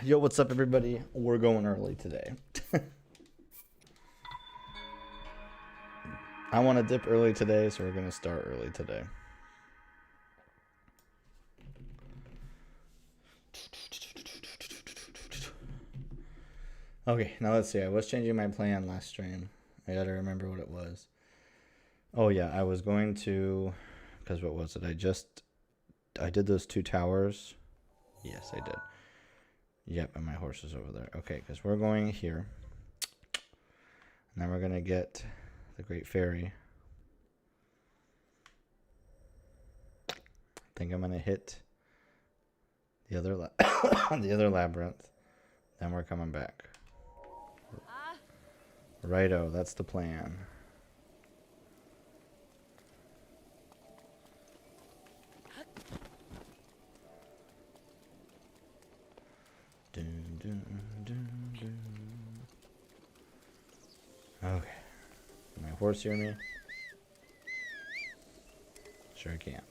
Yo, what's up, everybody? We're going early today. I want to dip early today, so we're going to start early today. Okay, now let's see. I was changing my plan last stream. I got to remember what it was. Oh, yeah, I was going to... Because what was it? I did those 2 towers. Yes, I did. Yep, and my horse is over there. Okay, because we're going here. And then we're going to get the Great Fairy. I think I'm going to hit the other the other labyrinth. Then we're coming back. Righto, that's the plan. Dun, dun, dun, dun. Okay. Can my horse hear me? Sure can't.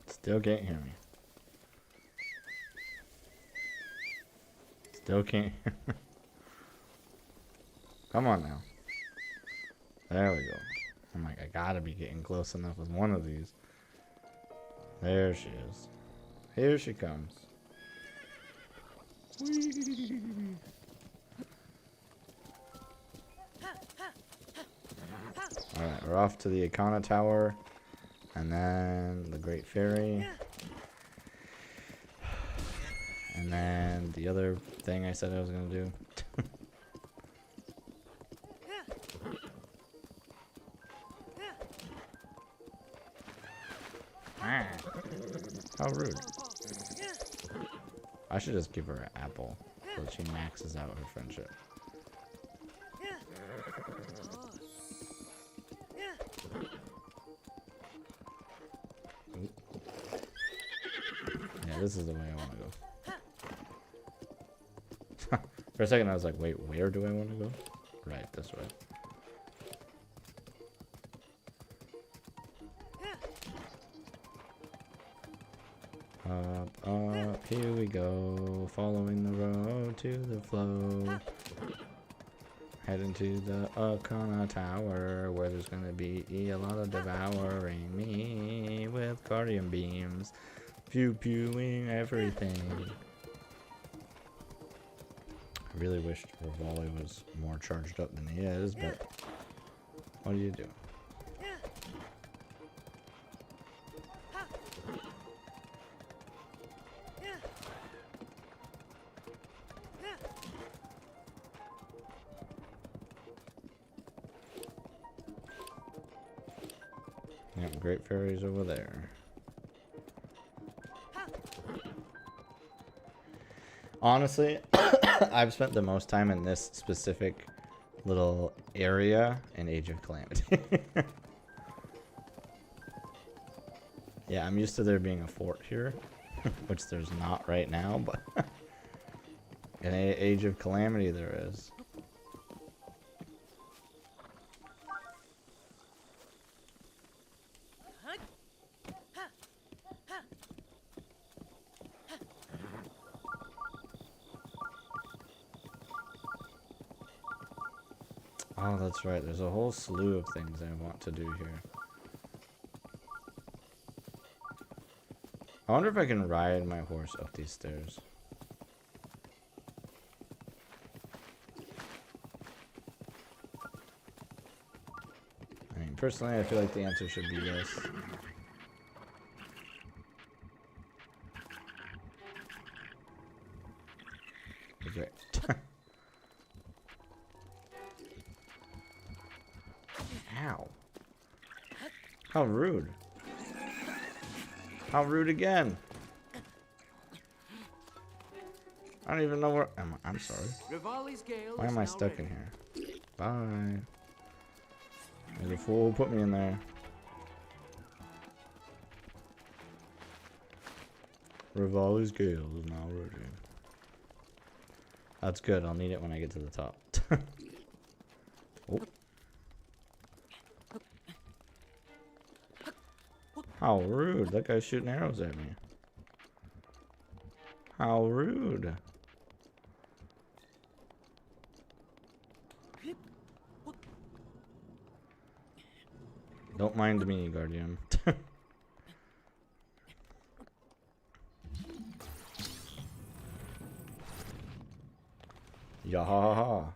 Still can't hear me. Still can't hear me. Come on now. There we go. I'm like, I gotta be getting close enough with one of these. There she is. Here she comes. Alright, we're off to the Ikana Tower. And then the Great Fairy. And then the other thing I said I was going to do. How rude. I should just give her an apple so that she maxes out her friendship. Yeah, this is the way I want to go. For a second I was like, wait, where do I want to go? Right, this way. Up, here we go, following the road to the flow. Heading to the Ikana Tower, where there's gonna be a lot of devouring me with guardian beams, pew-pewing everything. I really wished Rivali was more charged up than he is, but what do you do? Yep, Great Fairy's over there. Honestly, I've spent the most time in this specific little area in Age of Calamity. Yeah, I'm used to there being a fort here, which there's not right now, but in Age of Calamity there is. Oh, that's right. There's a whole slew of things I want to do here. I wonder if I can ride my horse up these stairs. I mean, personally, I feel like the answer should be yes. Great. Ow. How rude. How rude again. I don't even know where... I'm sorry. Why am I stuck in here? Bye. There's a fool who put me in there. Rivali's Gale is now ready. That's good. I'll need it when I get to the top. Oh. How rude. That guy's shooting arrows at me. How rude. Don't mind me, Guardian. Yahaha.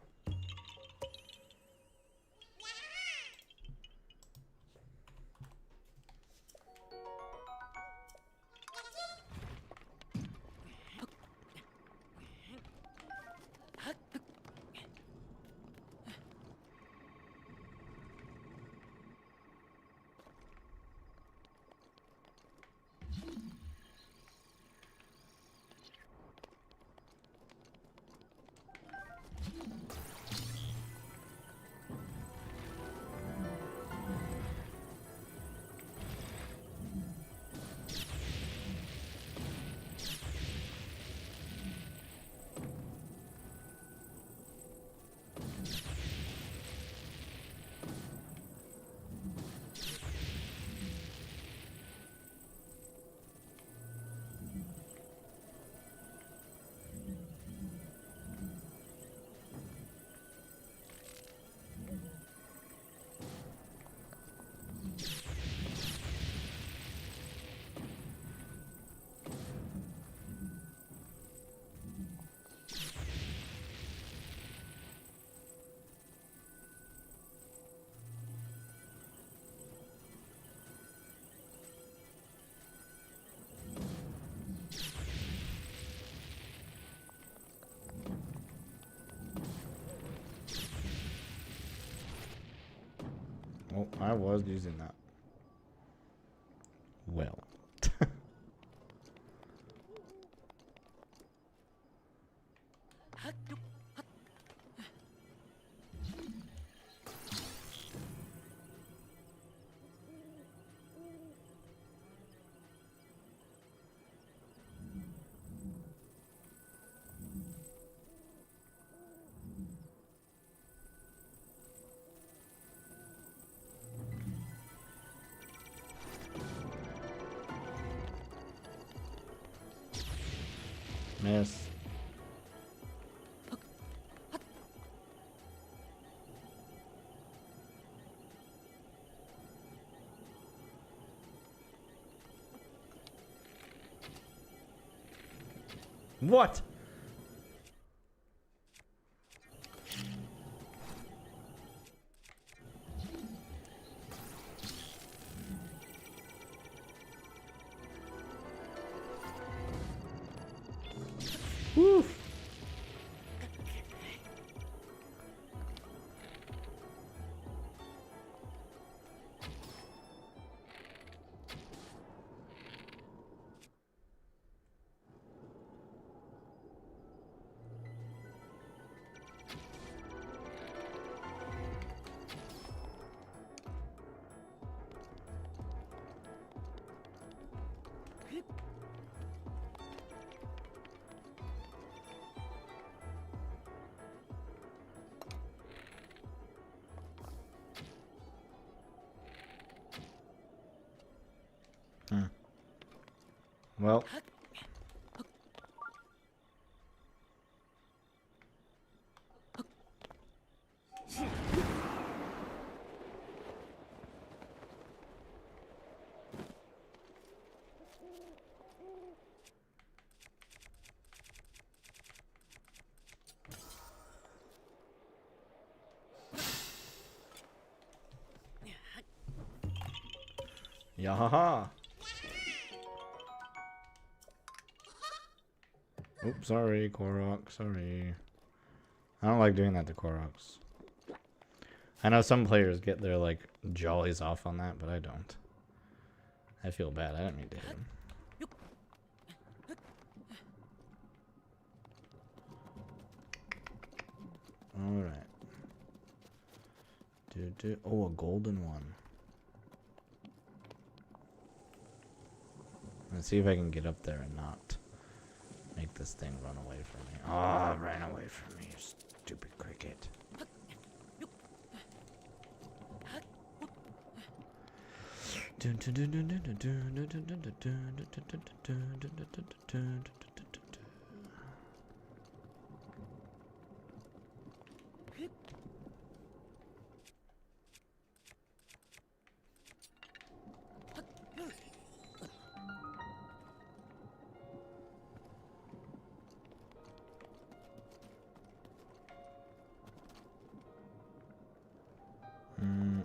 Oh, I was using that. Well. Miss. What? Woo. Well. Yahaha. Oops, sorry, Korok, sorry. I don't like doing that to Koroks. I know some players get their, like, jollies off on that, but I don't. I feel bad. I didn't mean to hit him. Alright. Oh, a golden one. Let's see if I can get up there and not make this thing run away from me. Oh, it ran away from me, you stupid cricket.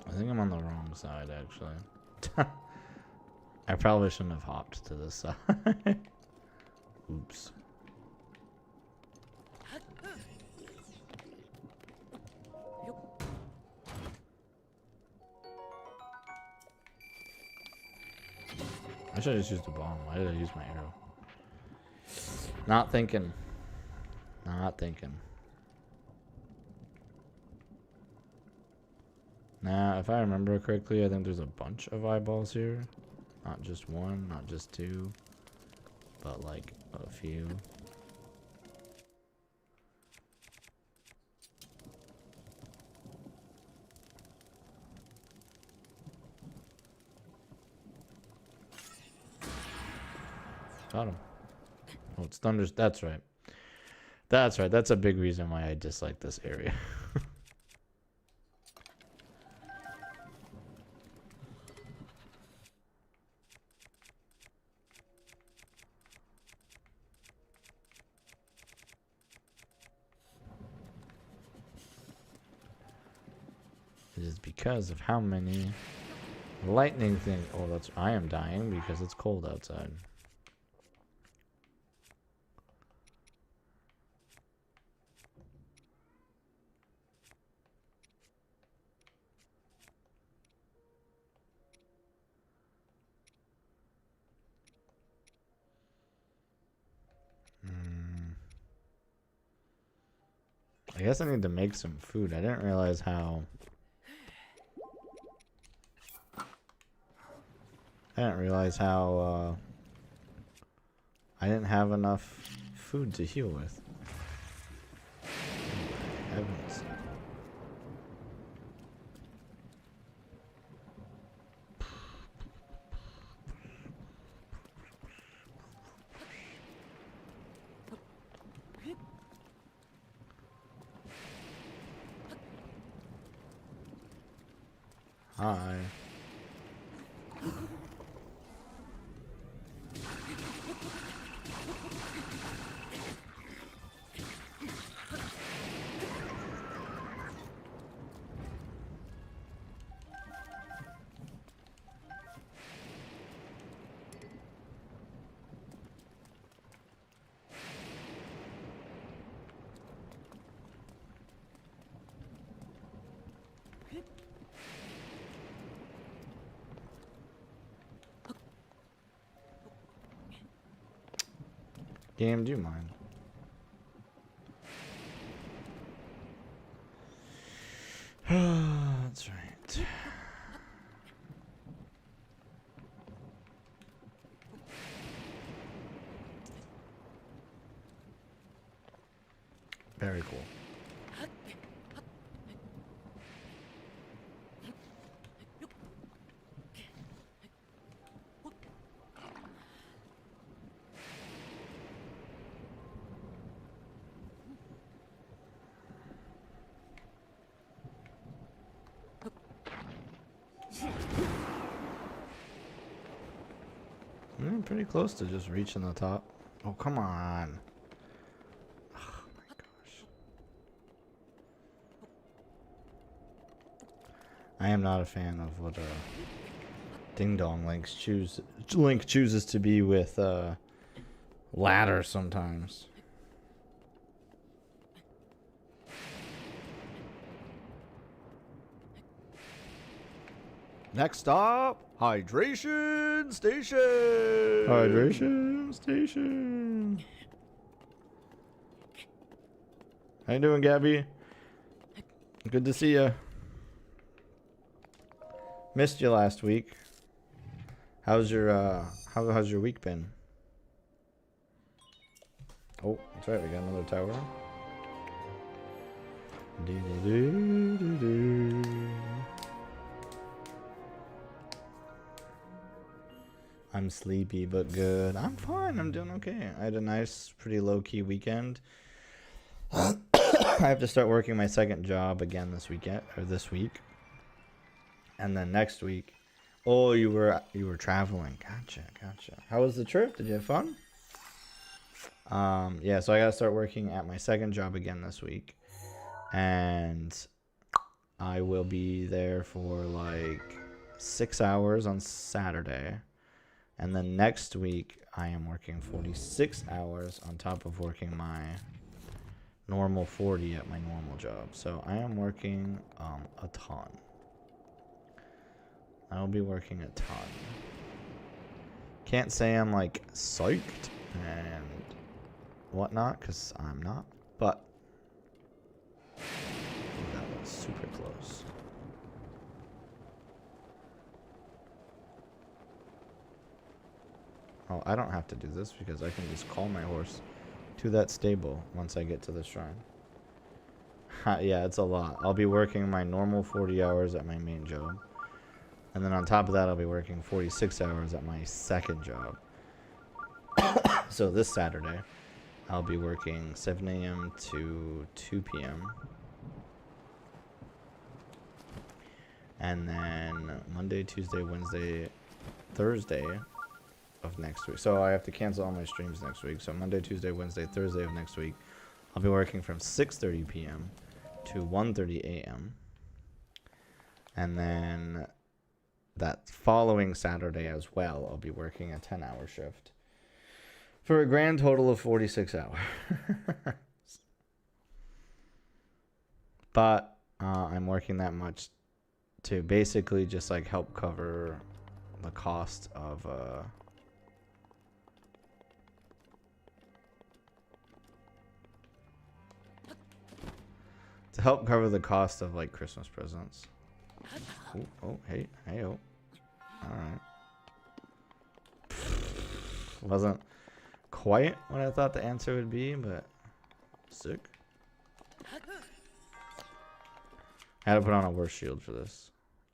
I think I'm on the wrong side, actually. I probably shouldn't have hopped to this side. Oops. I should have just used the bomb. Why did I use my arrow? Not thinking. Not thinking. Nah, if I remember correctly, I think there's a bunch of eyeballs here. Not just one, not just two, but like a few. Got him. Oh, it's thunders. That's right. That's right. That's a big reason why I dislike this area. It is because of how many lightning things. Oh, that's. I am dying because it's cold outside. I guess I need to make some food. I didn't realize how. I didn't have enough food to heal with. Heavens. Hi. Game, do you mind? That's right. Very cool. I'm pretty close to just reaching the top. Oh, come on. Oh my gosh. I am not a fan of what Ding Dong Link chooses to be with ladder sometimes. Next stop, hydration station. Hydration station. How you doing, Gabby? Good to see you. Missed you last week. How's how's your week been? Oh, that's right, we got another tower. I'm sleepy but good. I'm fine, I'm doing okay. I had a nice, pretty low-key weekend. I have to start working my second job again this weekend, or this week. And then next week. Oh, you were traveling. Gotcha. How was the trip? Did you have fun? Yeah, so I gotta start working at my second job again this week. And I will be there for like 6 hours on Saturday. And then next week I am working 46 hours on top of working my normal 40 at my normal job. So I am working a ton. I'll be working a ton. Can't say I'm like psyched and whatnot, because I'm not. But that was super close. Oh, I don't have to do this because I can just call my horse to that stable once I get to the shrine. Yeah, it's a lot. I'll be working my normal 40 hours at my main job. And then on top of that, I'll be working 46 hours at my second job. So this Saturday, I'll be working 7 a.m. to 2 p.m. And then Monday, Tuesday, Wednesday, Thursday of next week. So I have to cancel all my streams next week. So Monday, Tuesday, Wednesday, Thursday of next week, I'll be working from 6:30 p.m. to 1:30 a.m. And then that following Saturday as well, I'll be working a 10-hour shift for a grand total of 46 hours. But I'm working that much to basically just like help cover the cost of to help cover the cost of like Christmas presents. Ooh, oh, hey, oh. Alright. Wasn't quite what I thought the answer would be, but sick. I had to put on a worse shield for this.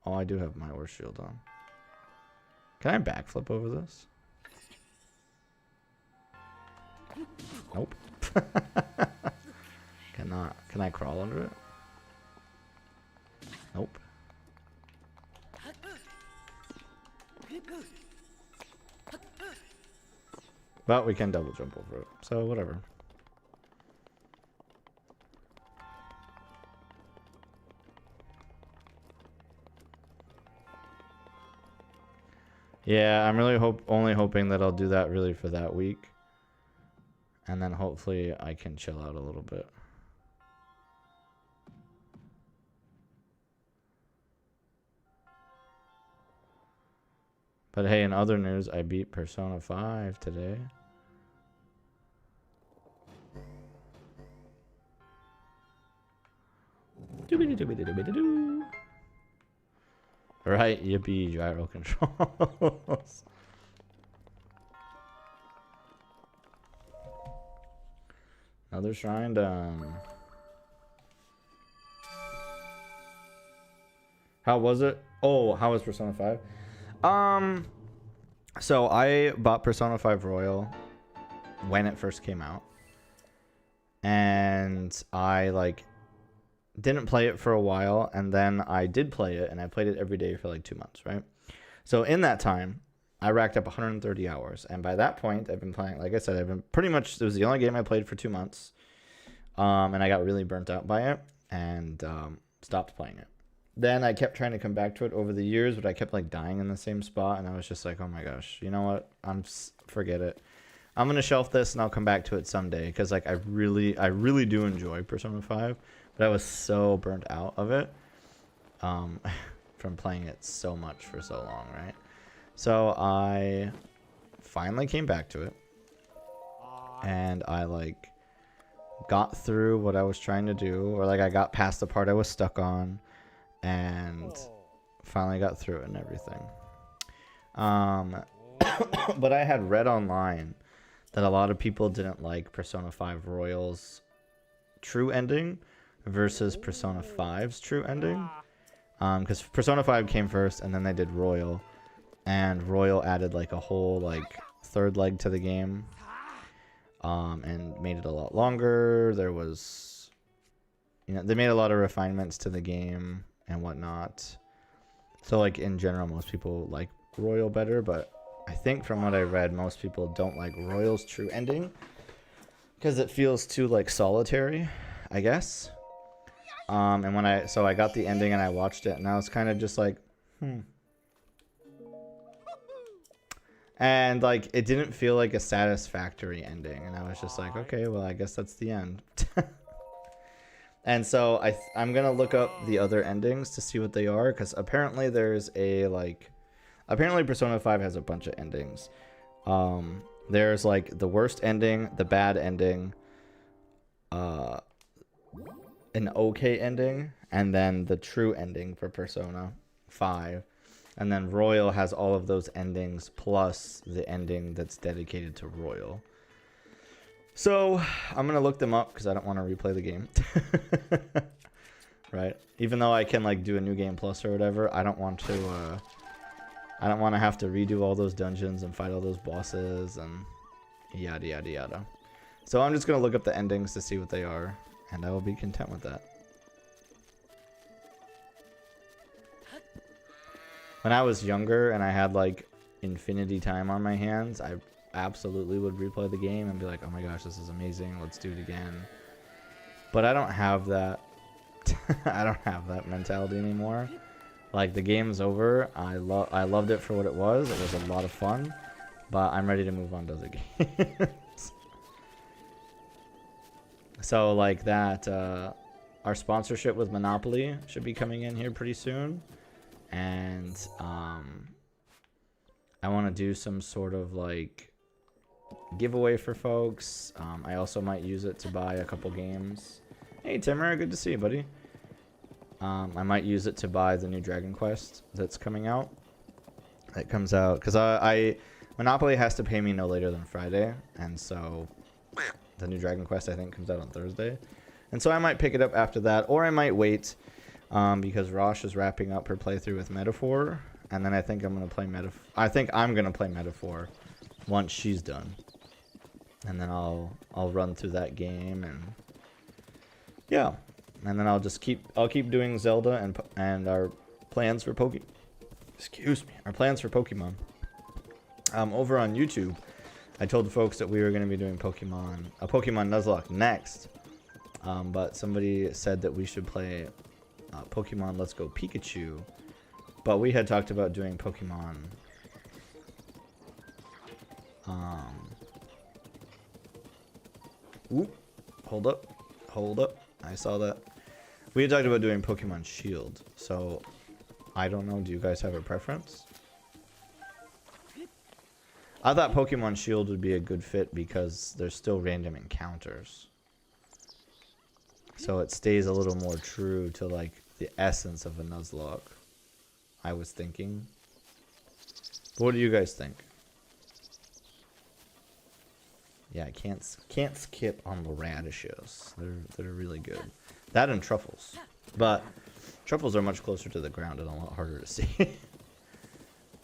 Oh, I do have my worse shield on. Can I backflip over this? Nope. Cannot. Can I crawl under it? Nope. But we can double jump over it, so whatever. Yeah, I'm really only hoping that I'll do that really for that week. And then hopefully I can chill out a little bit. But hey, in other news, I beat Persona 5 today. Right, yippee, gyro controls. Another shrine done. How was it? Oh, how was Persona 5? So I bought Persona 5 Royal when it first came out. And I like didn't play it for a while, and then I did play it, and I played it every day for like 2 months, right? So in that time, I racked up 130 hours, and by that point, I've been playing, like I said, I've been pretty much, it was the only game I played for 2 months, and I got really burnt out by it, and stopped playing it. Then I kept trying to come back to it over the years, but I kept like dying in the same spot, and I was just like, oh my gosh, you know what? Forget it. I'm gonna shelf this, and I'll come back to it someday, because like I really do enjoy Persona 5. But I was so burnt out of it from playing it so much for so long, right? So I finally came back to it. And I like got through what I was trying to do. Or like I got past the part I was stuck on. And finally got through it and everything. But I had read online that a lot of people didn't like Persona 5 Royal's true ending versus Persona 5's true ending. Because Persona 5 came first, and then they did Royal. And Royal added like a whole like third leg to the game. And made it a lot longer. There was, you know, they made a lot of refinements to the game and whatnot. So like in general, most people like Royal better, but I think from what I read, most people don't like Royal's true ending because it feels too like solitary, I guess. And when I got the ending and I watched it, and I was kind of just like, and like it didn't feel like a satisfactory ending, and I was just like, okay, well, I guess that's the end. And so I'm gonna look up the other endings to see what they are, because apparently there's a like, apparently Persona 5 has a bunch of endings. There's like the worst ending, the bad ending, an okay ending, and then the true ending for Persona 5. And then Royal has all of those endings plus the ending that's dedicated to Royal. So I'm going to look them up because I don't want to replay the game. Right? Even though I can like do a new game plus or whatever, I don't want to have to redo all those dungeons and fight all those bosses and yada yada yada. So I'm just going to look up the endings to see what they are, and I will be content with that. When I was younger and I had like infinity time on my hands, I absolutely would replay the game and be like, oh my gosh, this is amazing, let's do it again. But I don't have that. I don't have that mentality anymore. Like, the game's over. I loved it for what it was. It was a lot of fun, but I'm ready to move on to other games. So like that, our sponsorship with Monopoly should be coming in here pretty soon. And I want to do some sort of like giveaway for folks. I also might use it to buy a couple games. Hey Timur, good to see you, buddy. I might use it to buy the new Dragon Quest that's coming out. That comes out because I Monopoly has to pay me no later than Friday, and so the new Dragon Quest I think comes out on Thursday, and so I might pick it up after that, or I might wait. Because Rosh is wrapping up her playthrough with Metaphor, and then I think I'm gonna play Metaphor once she's done, and then I'll run through that game, and yeah, and then I'll keep doing Zelda and our plans for our plans for Pokemon. Over on YouTube, I told folks that we were gonna be doing Pokemon Nuzlocke next, but somebody said that we should play Pokemon Let's Go Pikachu, but we had talked about doing Pokemon hold up, I saw that. We had talked about doing Pokemon Shield, so I don't know, do you guys have a preference? I thought Pokemon Shield would be a good fit because there's still random encounters, so it stays a little more true to like the essence of a Nuzlocke, I was thinking. But what do you guys think? Yeah, I can't skip on the radishes. They're really good. That and truffles, but truffles are much closer to the ground and a lot harder to see.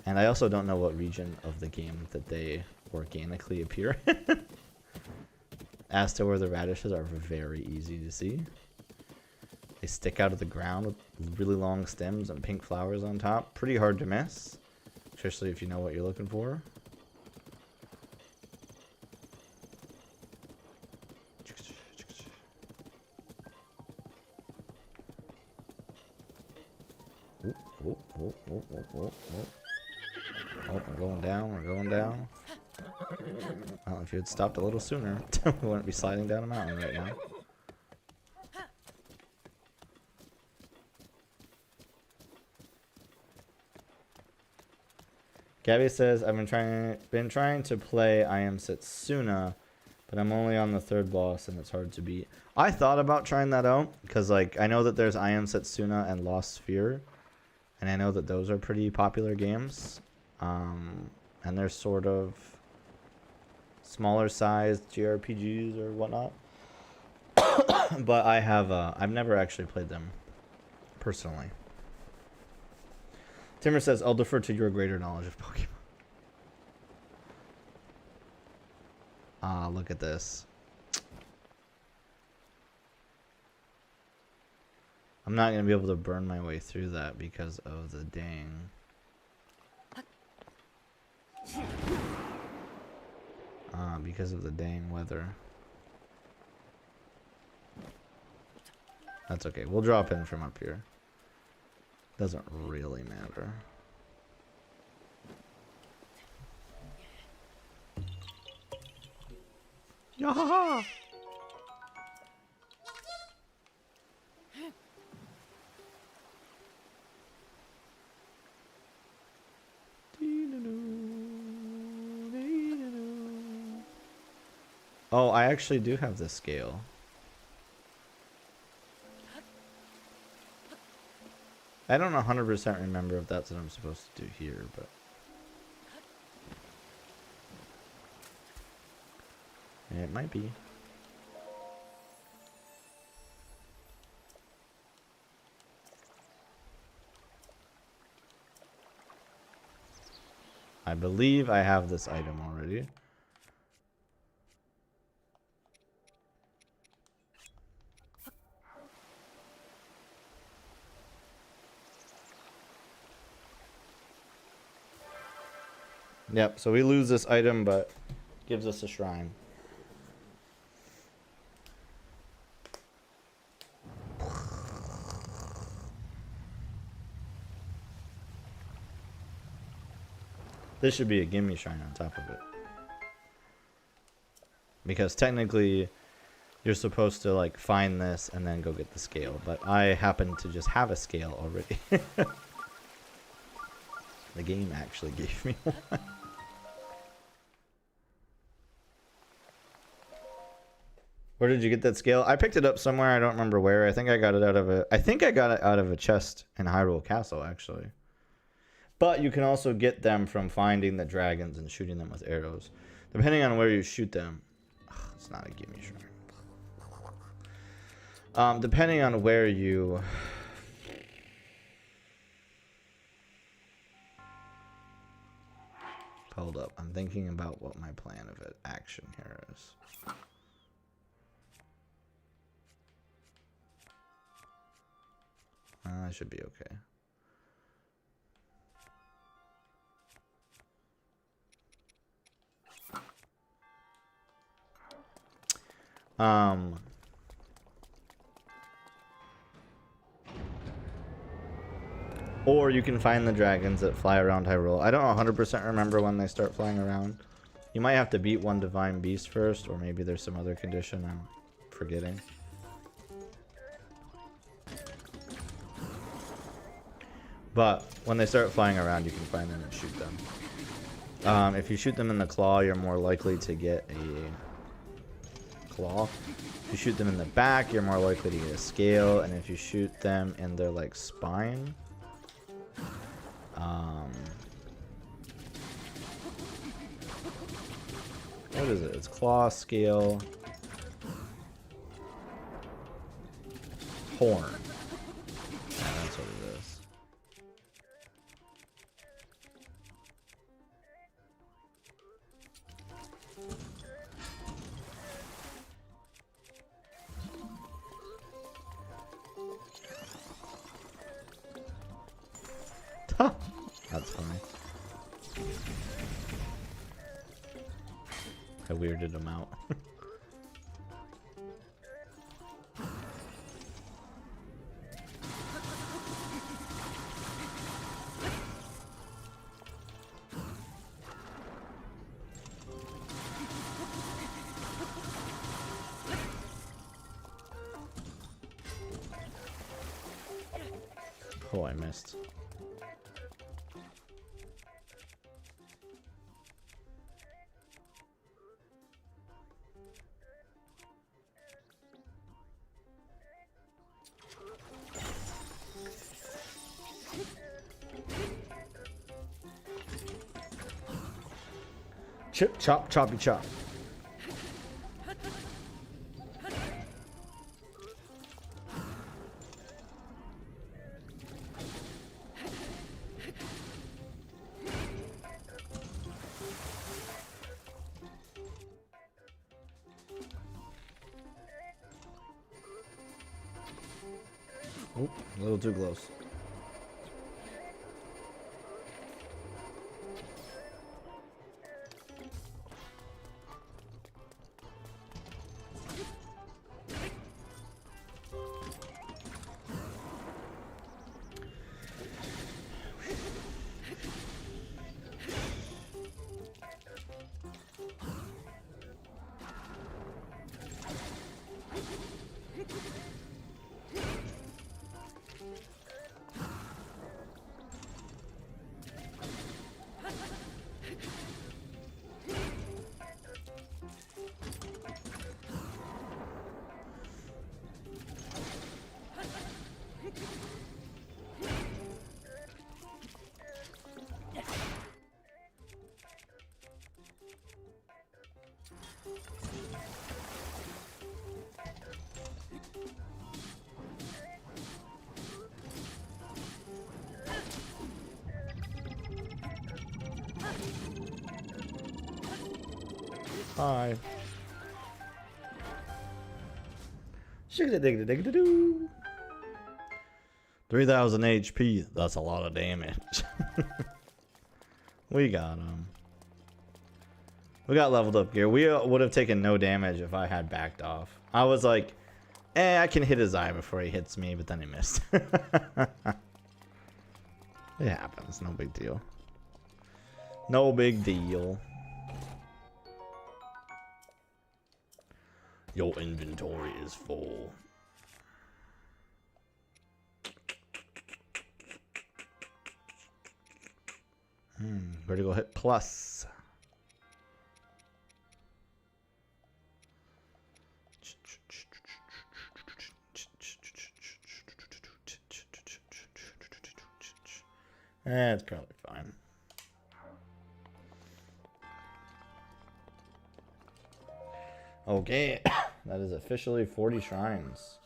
And I also don't know what region of the game that they organically appear in. As to where the radishes are very easy to see. They stick out of the ground with really long stems and pink flowers on top. Pretty hard to miss, especially if you know what you're looking for. Oh, we're going down. Well, if you had stopped a little sooner, we wouldn't be sliding down a mountain right now. Gabby says, I've been trying to play I Am Setsuna, but I'm only on the third boss and it's hard to beat. I thought about trying that out because like I know that there's I Am Setsuna and Lost Sphere, and I know that those are pretty popular games. And they're sort of smaller sized JRPGs or whatnot. But I've never actually played them personally. Timmer says, I'll defer to your greater knowledge of Pokemon. Ah, look at this. I'm not going to be able to burn my way through that because of the dang. Because of the dang weather. That's okay. We'll drop in from up here. Doesn't really matter. Yahaha! Oh, I actually do have this scale. I don't 100% remember if that's what I'm supposed to do here, but... yeah, it might be. I believe I have this item already. Yep, so we lose this item, but gives us a shrine. This should be a gimme shrine on top of it. Because technically, you're supposed to like find this and then go get the scale. But I happen to just have a scale already. The game actually gave me one. Where did you get that scale? I picked it up somewhere. I don't remember where. I think I got it out of a chest in Hyrule Castle, actually. But you can also get them from finding the dragons and shooting them with arrows. Depending on where you shoot them. Ugh, it's not a gimme shrine. Depending on where you... Hold up. I'm thinking about what my plan of action here is. That should be okay. Or you can find the dragons that fly around Hyrule. I don't 100% remember when they start flying around. You might have to beat one divine beast first, or maybe there's some other condition I'm forgetting. But when they start flying around, you can find them and shoot them. If you shoot them in the claw, you're more likely to get a claw. If you shoot them in the back, you're more likely to get a scale. And if you shoot them in their like spine, what is it? It's claw, scale, horn. Yeah, that's what it is. That's funny. I weirded him out. Oh, I missed. Chip, chop, choppy, chop. Oop, a little too close. Hi. 3,000 HP. That's a lot of damage. We got him. We got leveled up gear. We would have taken no damage if I had backed off. I was like, I can hit his eye before he hits me, but then he missed. It happens. No big deal. No big deal. Your inventory is full. Critical hit plus. It's probably fine. Okay, that is officially 40 shrines.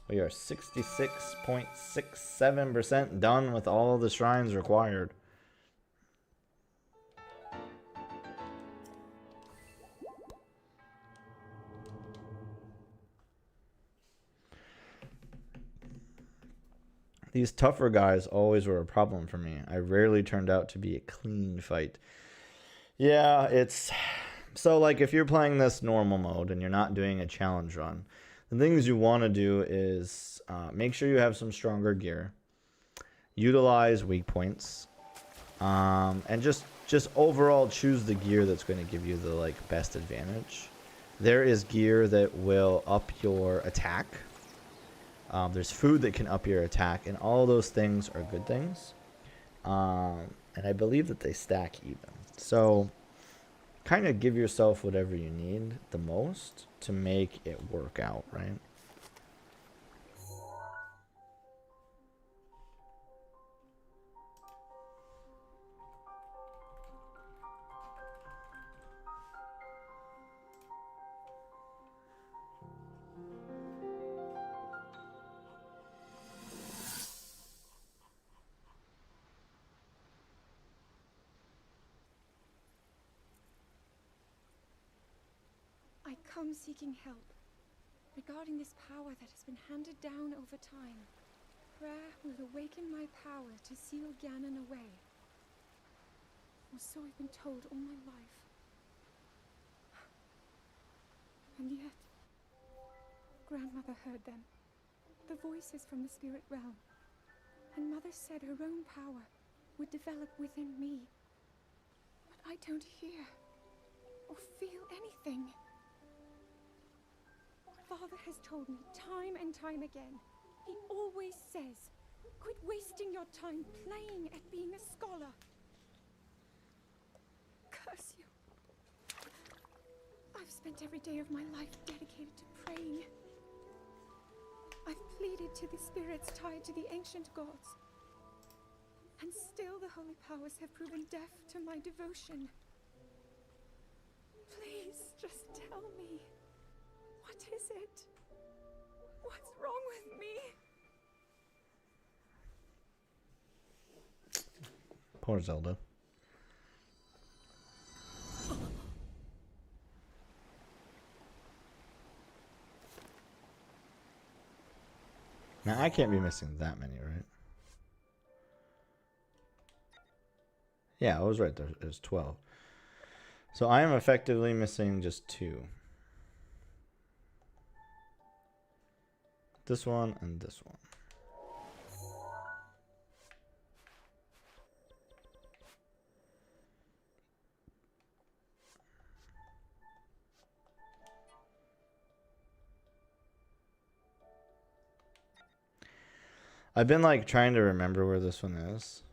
We are 66.67% done with all of the shrines required. These tougher guys always were a problem for me. I rarely turned out to be a clean fight. Yeah, it's... So, like, if you're playing this normal mode and you're not doing a challenge run, the things you want to do is make sure you have some stronger gear, utilize weak points, and just overall choose the gear that's going to give you the, like, best advantage. There is gear that will up your attack. There's food that can up your attack, and all those things are good things. And I believe that they stack even. So kind of give yourself whatever you need the most to make it work out, right? I come seeking help regarding this power that has been handed down over time. Prayer will awaken my power to seal Ganon away. Or so I've been told all my life. And yet, Grandmother heard them. The voices from the spirit realm. And Mother said her own power would develop within me. But I don't hear or feel anything. Father has told me time and time again. He always says, quit wasting your time playing at being a scholar. Curse you. I've spent every day of my life dedicated to praying. I've pleaded to the spirits tied to the ancient gods. And still the holy powers have proven deaf to my devotion. Tell me, what is it? What's wrong with me? Poor Zelda. Now, I can't be missing that many, right? Yeah, I was right there. It was 12. So I am effectively missing just 2. This one and this one. I've been like trying to remember where this one is.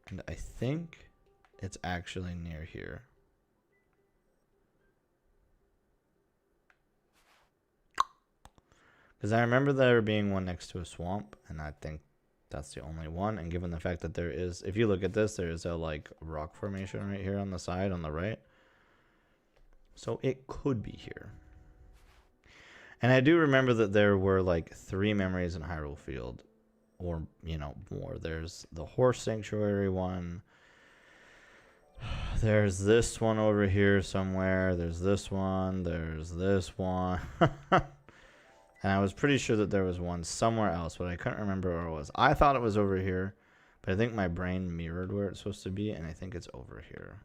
And I think it's actually near here. Because I remember there being one next to a swamp, and I think that's the only one. And given the fact that there is, if you look at this, there is a like rock formation right here on the side on the right. So it could be here. And I do remember that there were like 3 memories in Hyrule Field, or, you know, more. There's the horse sanctuary one. There's this one over here somewhere. There's this one. There's this one. And I was pretty sure that there was one somewhere else, but I couldn't remember where it was. I thought it was over here, but I think my brain mirrored where it's supposed to be, and I think it's over here.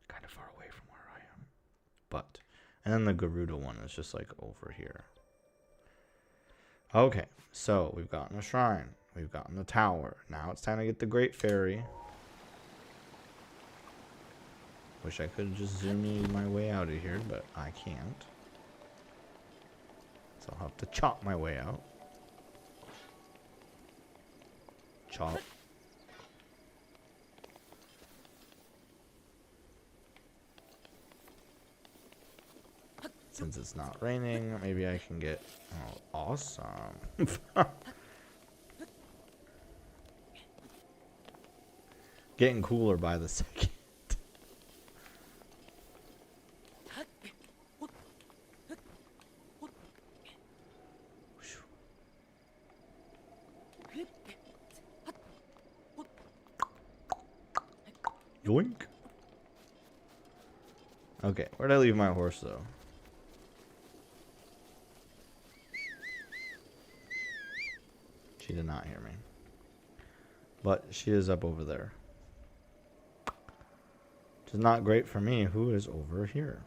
Kind of far away from where I am. But, and then the Garuda one is just like over here. Okay, so we've gotten a shrine. We've gotten the tower. Now it's time to get the Great Fairy. Wish I could just zoom my way out of here, but I can't. So I'll have to chop my way out. Chop. Since it's not raining, maybe I can get... Oh, awesome. Getting cooler by the second. Yoink. Okay, where'd I leave my horse though? She did not hear me. But she is up over there. Which is not great for me, who is over here.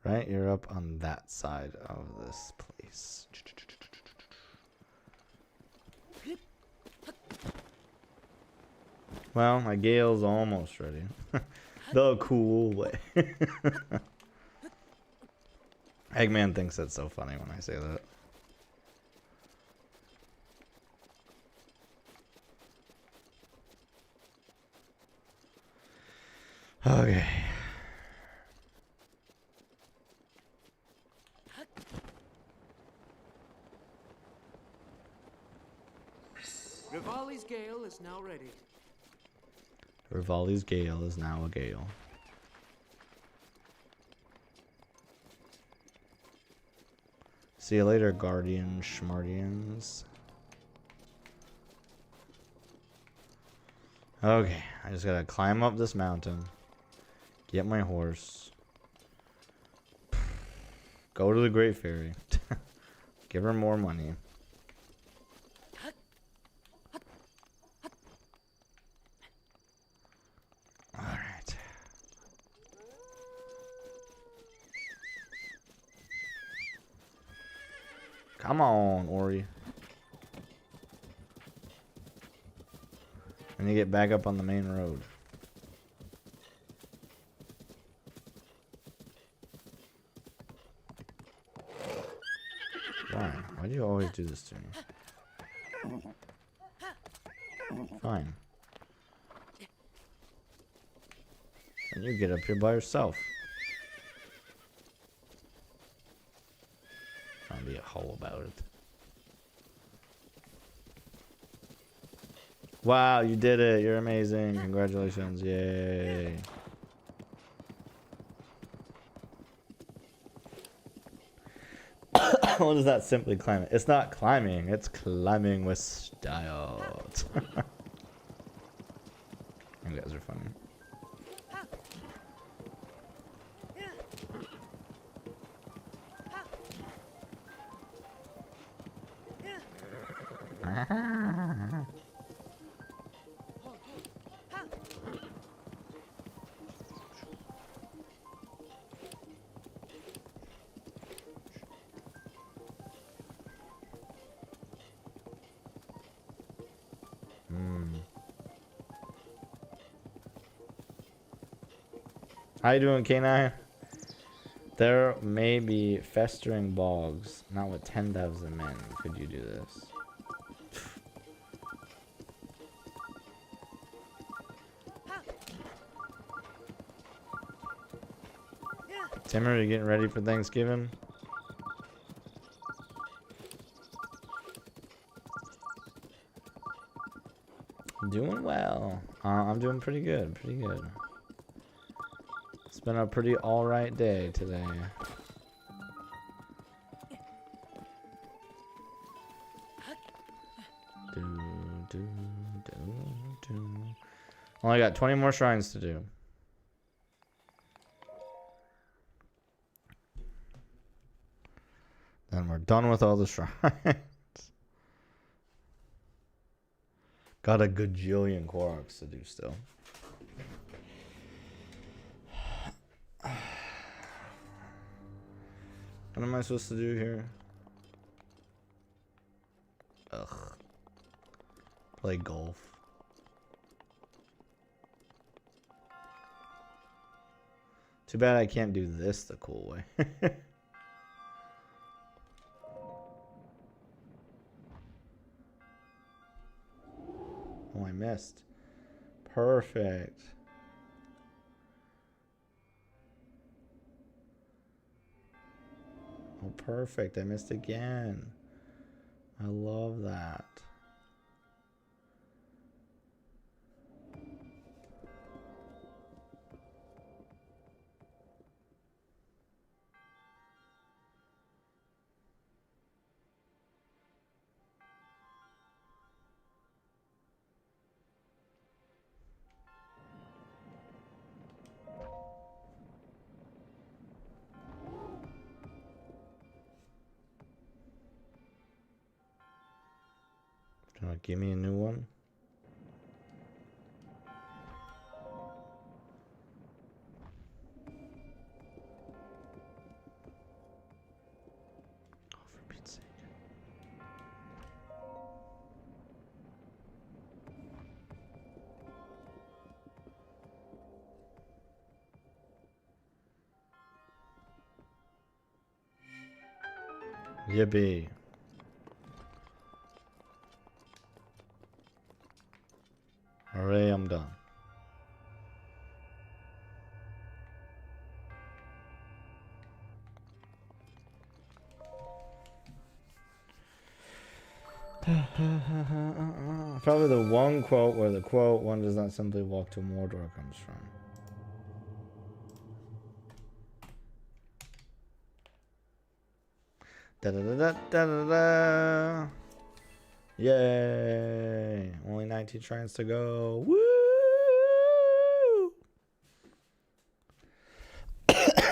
Right? You're up on that side of this place. Well, my Gale's almost ready. The cool way. Eggman thinks that's so funny when I say that. Okay. Rivali's Gale is now ready. Rivali's Gale is now a Gale. See you later, Guardian Schmardians. Okay, I just gotta climb up this mountain, get my horse, go to the Great Fairy, give her more money. Alright. Come on, Ori. And you get back up on the main road. Why? Why do you always do this to me? Fine. And you get up here by yourself. Trying to be a hoe about it. Wow, you did it. You're amazing. Congratulations. Yay. What is that simply climbing? It's not climbing. It's climbing with style. You guys are funny. How you doing, K9? There may be festering bogs. Not with 10,000 men. Could you do this? Timmer, are you getting ready for Thanksgiving? Doing well. I'm doing pretty good. Pretty good. It's been a pretty alright day today. Only got 20 more shrines to do. Then we're done with all the shrines. Got a gajillion Koroks to do still. What am I supposed to do here? Ugh. Play golf. Too bad I can't do this the cool way. Oh, I missed. Perfect. Oh, perfect. I missed again. I love that. Give me a new one. Oh, for Pete's sake. Yippee. Hooray, I'm done. Probably the one quote where the quote, one does not simply walk to Mordor, comes from. Da da da da da da da. Yay! Only 19 shrines to go. Woo!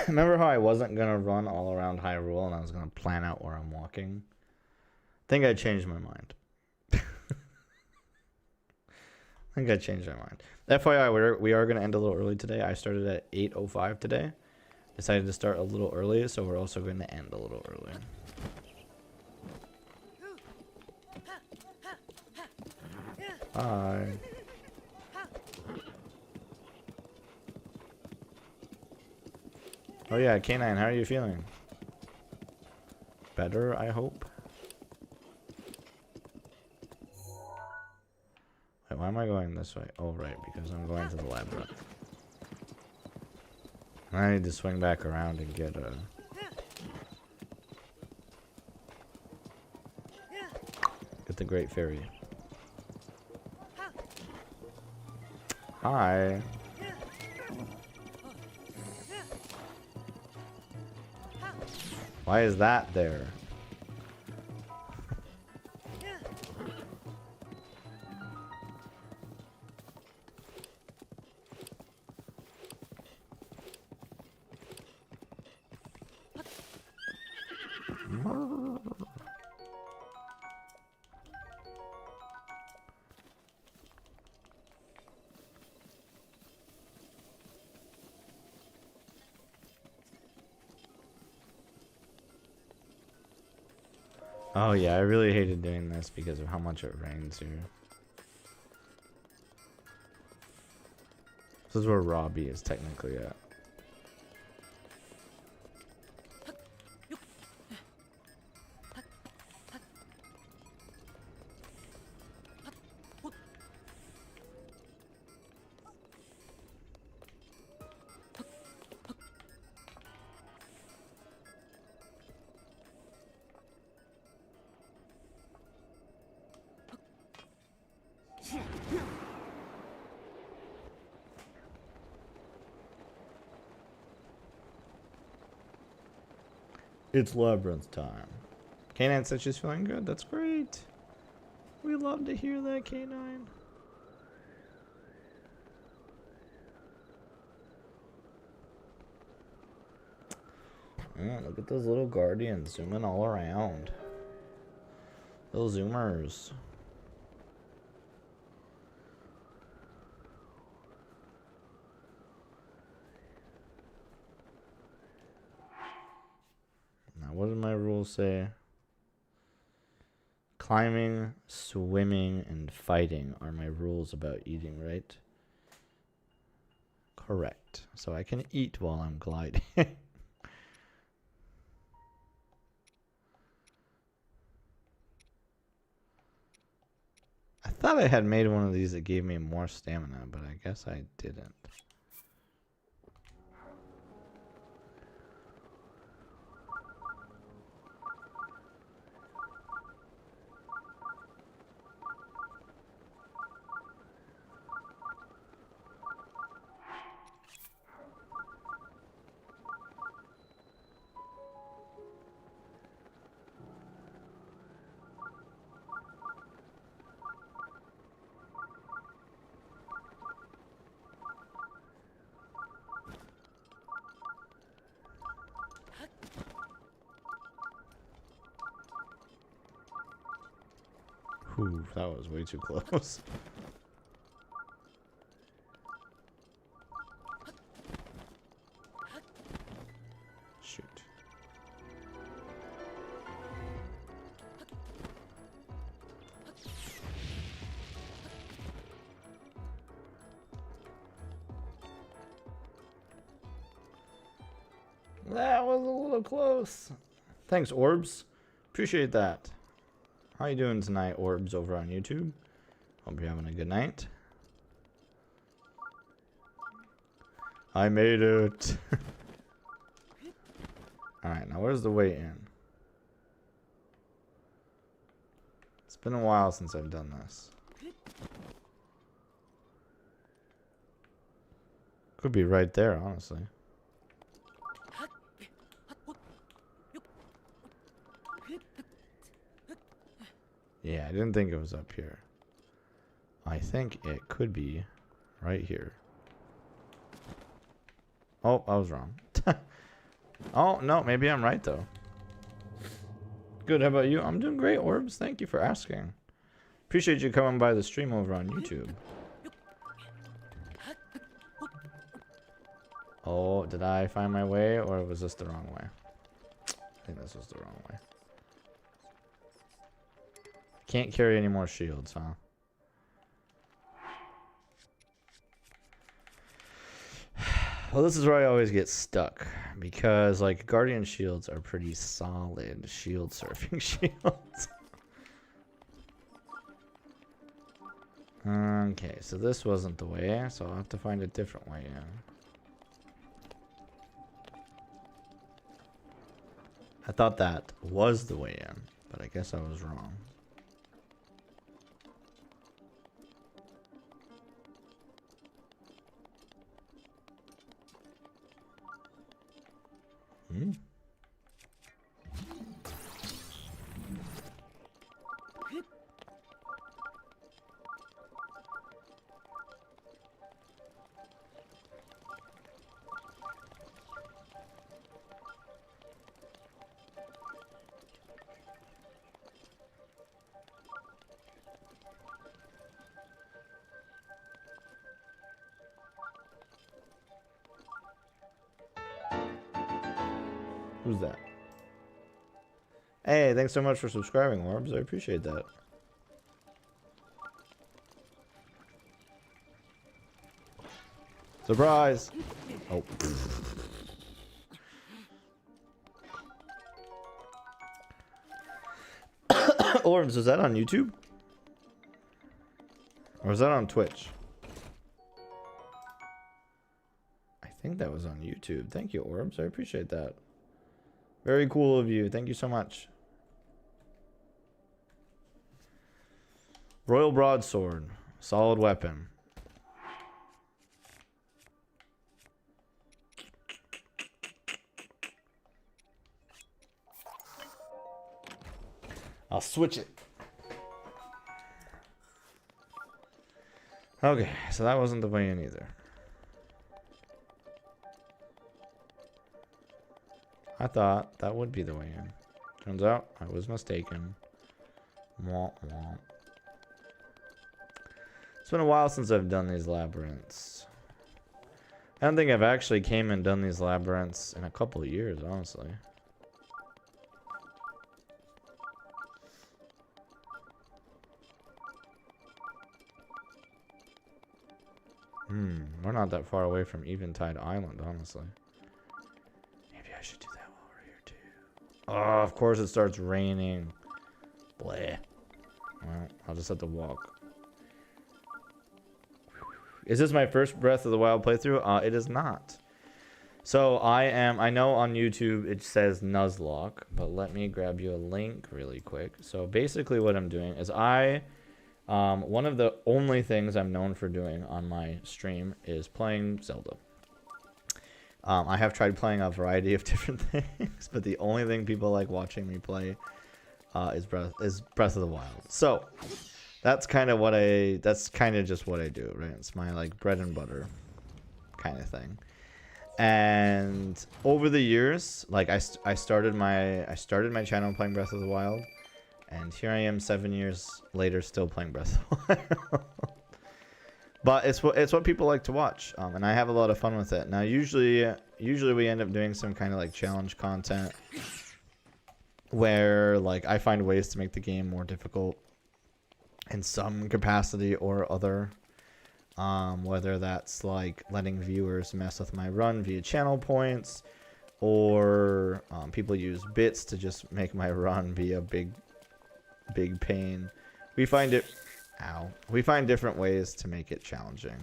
Remember how I wasn't gonna run all around Hyrule and I was gonna plan out where I'm walking? I think I changed my mind. I think I changed my mind. FYI, we are gonna end a little early today. I started at 8:05 today. Decided to start a little early, so we're also going to end a little early. Hi. Oh yeah, K9, how are you feeling? Better, I hope. Wait, why am I going this way? Oh, right, because I'm going to the labyrinth. I need to swing back around and get the Great Fairy. Hi. Why is that there? Oh yeah, I really hated doing this because of how much it rains here. This is where Robbie is technically at. It's labyrinth time. Canine said she's feeling good. That's great. We love to hear that, Canine. Look at those little guardians zooming all around. Little zoomers. Now, what did my rules say? Climbing, swimming, and fighting are my rules about eating, right? Correct. So I can eat while I'm gliding. I thought I had made one of these that gave me more stamina, but I guess I didn't. Whew, that was way too close. Shoot. That was a little close. Thanks, Orbs. Appreciate that. How you doing tonight, Orbs, over on YouTube? Hope you're having a good night. I made it. Alright, now where's the way in? It's been a while since I've done this. Could be right there, honestly. Yeah, I didn't think it was up here. I think it could be right here. Oh, I was wrong. Oh, no, maybe I'm right, though. Good, how about you? I'm doing great, Orbs. Thank you for asking. Appreciate you coming by the stream over on YouTube. Oh, did I find my way, or was this the wrong way? I think this was the wrong way. Can't carry any more shields, huh? Well, this is where I always get stuck. Because, like, Guardian shields are pretty solid shield surfing shields. Okay, so this wasn't the way, so I'll have to find a different way in. I thought that was the way in, but I guess I was wrong. Who's that? Hey, thanks so much for subscribing, Orbs. I appreciate that. Surprise! Oh. Orbs, is that on YouTube? Or is that on Twitch? I think that was on YouTube. Thank you, Orbs. I appreciate that. Very cool of you. Thank you so much. Royal Broadsword. Solid weapon. I'll switch it. Okay, so that wasn't the way in either. I thought that would be the way in. Turns out I was mistaken. Womp womp. It's been a while since I've done these labyrinths. I don't think I've actually came and done these labyrinths in a couple of years, honestly. We're not that far away from Eventide Island, honestly. Maybe I should do that while we're here, too. Oh, of course it starts raining. Bleh. Well, I'll just have to walk. Is this my first Breath of the Wild playthrough? It is not. So I know on YouTube it says Nuzlocke, but let me grab you a link really quick. So basically what I'm doing is one of the only things I'm known for doing on my stream is playing Zelda. I have tried playing a variety of different things, but the only thing people like watching me play is Breath of the Wild. So that's kind of just what I do, right? It's my like bread and butter kind of thing. And over the years, like I started my channel playing Breath of the Wild. And here I am 7 years later still playing Breath of the Wild. But it's what people like to watch. And I have a lot of fun with it. Now usually we end up doing some kind of like challenge content where like I find ways to make the game more difficult in some capacity or other. Whether that's like letting viewers mess with my run via channel points, or people use bits to just make my run be a big pain. We find different ways to make it challenging,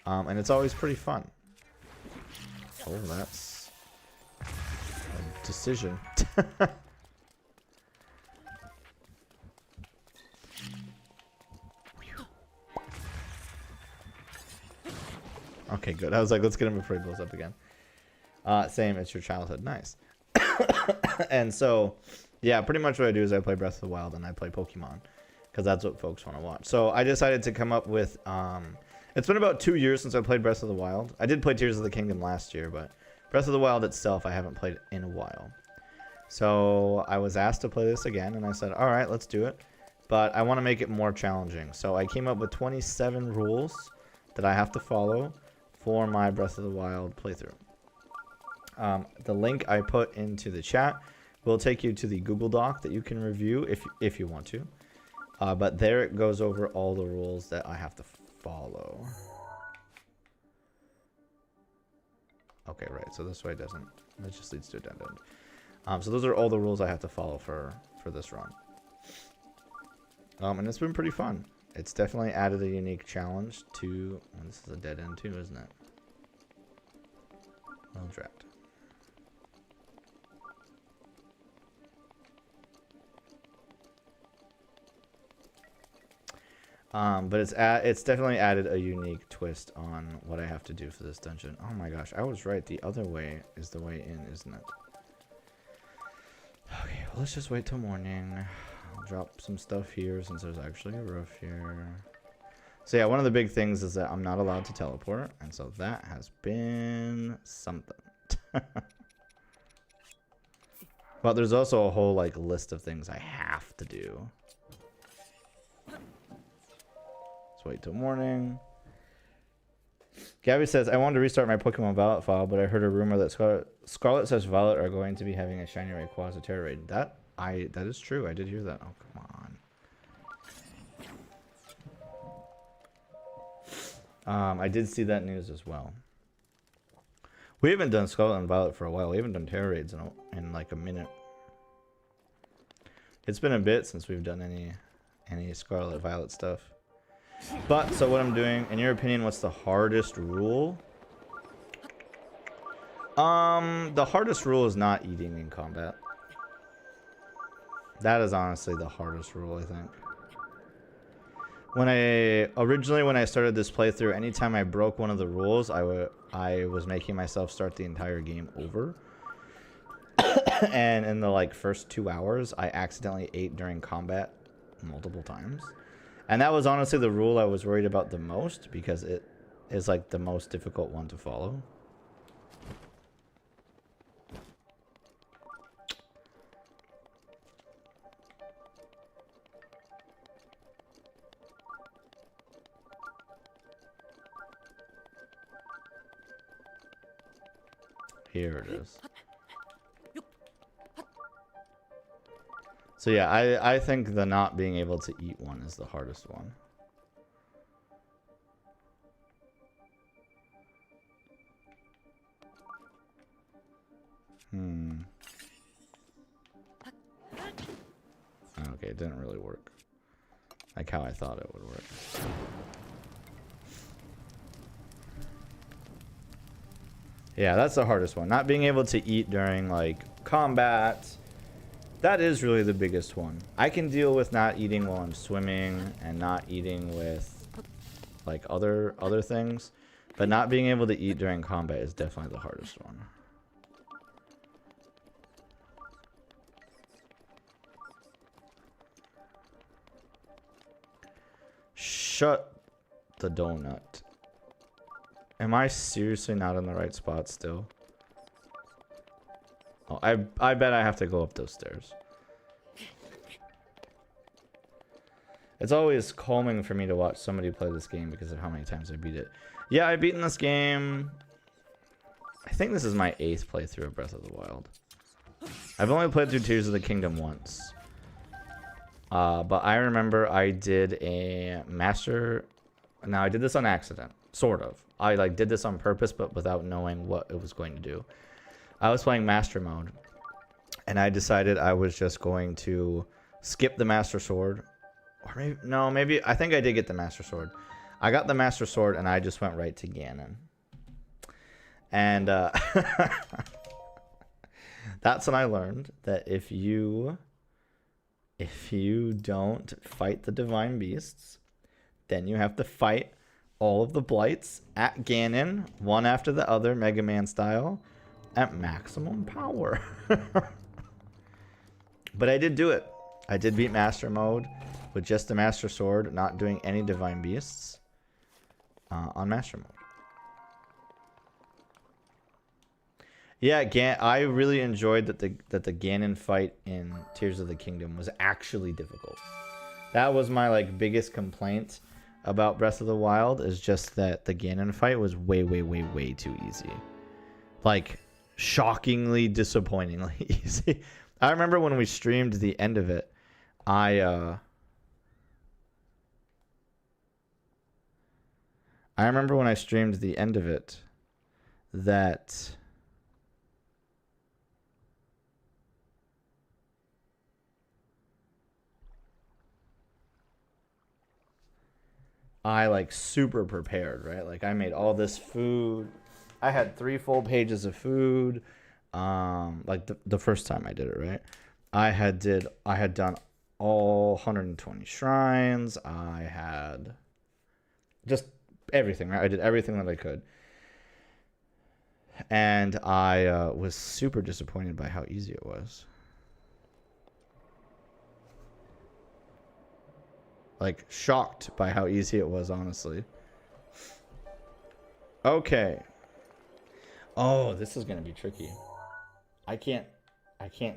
and it's always pretty fun. Oh, that's a decision. Okay, good. I was like, let's get him before he blows up again. Same, it's your childhood. Nice. And so yeah, pretty much what I do is I play Breath of the Wild and I play Pokemon, because that's what folks want to watch. So I decided to come up with, it's been about 2 years since I played Breath of the Wild. I did play Tears of the Kingdom last year, but Breath of the Wild itself I haven't played in a while. So I was asked to play this again, and I said, all right, let's do it. But I want to make it more challenging. So I came up with 27 rules that I have to follow for my Breath of the Wild playthrough. The link I put into the chat will take you to the Google Doc that you can review if you want to. But there it goes over all the rules that I have to follow. Okay, right. So this way doesn't. That just leads to a dead end. So those are all the rules I have to follow for this run. And it's been pretty fun. It's definitely added a unique challenge to. Well, this is a dead end too, isn't it? Well trapped. But it's definitely added a unique twist on what I have to do for this dungeon. Oh my gosh, I was right. The other way is the way in, isn't it? Okay, well, let's just wait till morning. I'll drop some stuff here since there's actually a roof here. So yeah, one of the big things is that I'm not allowed to teleport, and so that has been something. But there's also a whole like list of things I have to do. Let's wait till morning. Gabby says, I wanted to restart my Pokemon Violet file, but I heard a rumor that Scarlet says Violet are going to be having a shiny Rayquaza Terra raid. That is true. I did hear that. Oh, come on. I did see that news as well. We haven't done Scarlet and Violet for a while. We haven't done Terra raids in like a minute. It's been a bit since we've done any Scarlet Violet stuff. But, so what I'm doing, in your opinion, what's the hardest rule? The hardest rule is not eating in combat. That is honestly the hardest rule, I think. Originally when I started this playthrough, anytime I broke one of the rules, I was making myself start the entire game over. And in the like first 2 hours, I accidentally ate during combat multiple times. And that was honestly the rule I was worried about the most, because it is like the most difficult one to follow. Here it is. So yeah, I think the not being able to eat one is the hardest one. Okay, it didn't really work. Like how I thought it would work. Yeah, that's the hardest one. Not being able to eat during like combat. That is really the biggest one. I can deal with not eating while I'm swimming and not eating with like other things, but not being able to eat during combat is definitely the hardest one. Shut the donut. Am I seriously not in the right spot still? Oh, I bet I have to go up those stairs. It's always calming for me to watch somebody play this game because of how many times I beat it. Yeah, I've beaten this game. I think this is my 8th playthrough of Breath of the Wild. I've only played through Tears of the Kingdom once. But I remember I did a master... Now, I did this on accident. Sort of. I like did this on purpose, but without knowing what it was going to do. I was playing Master Mode, and I decided I was just going to skip the Master Sword. Or maybe, no, maybe, I think I did get the Master Sword. I got the Master Sword, and I just went right to Ganon. And that's when I learned that if you don't fight the Divine Beasts, then you have to fight all of the Blights at Ganon, one after the other, Mega Man style, at maximum power. But I did do it. I did beat Master Mode with just the Master Sword, not doing any Divine Beasts on Master Mode. Yeah, I really enjoyed that the Ganon fight in Tears of the Kingdom was actually difficult. That was my like biggest complaint about Breath of the Wild, is just that the Ganon fight was way too easy. Like, shockingly, disappointingly easy. I remember when we streamed the end of it, I remember when I streamed the end of it that I like super prepared, right? Like I made all this food. I had 3 full pages of food. Like the first time I did it, right? I had done all 120 shrines. I had just everything, right? I did everything that I could. And I was super disappointed by how easy it was. Like, shocked by how easy it was, honestly. Okay. Oh, this is gonna be tricky. I can't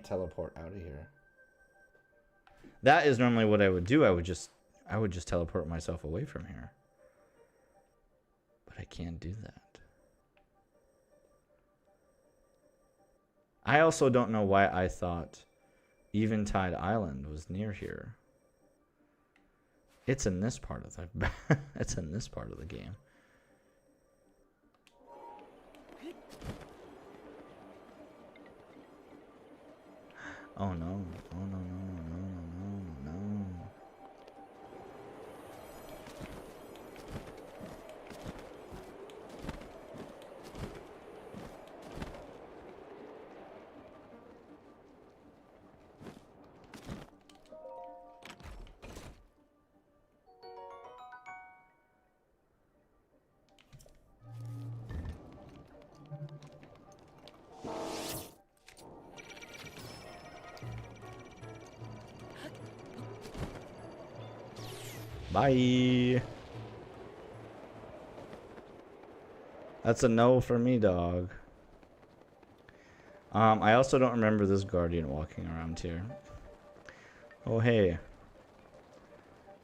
teleport out of here. That is normally what I would do. I would just teleport myself away from here. But I can't do that. I also don't know why I thought Eventide Island was near here. It's in this part of the it's in this part of the game. Oh no. Oh no, no, no, no, no, no. Bye. That's a no for me, dog. I also don't remember this guardian walking around here. Oh, hey.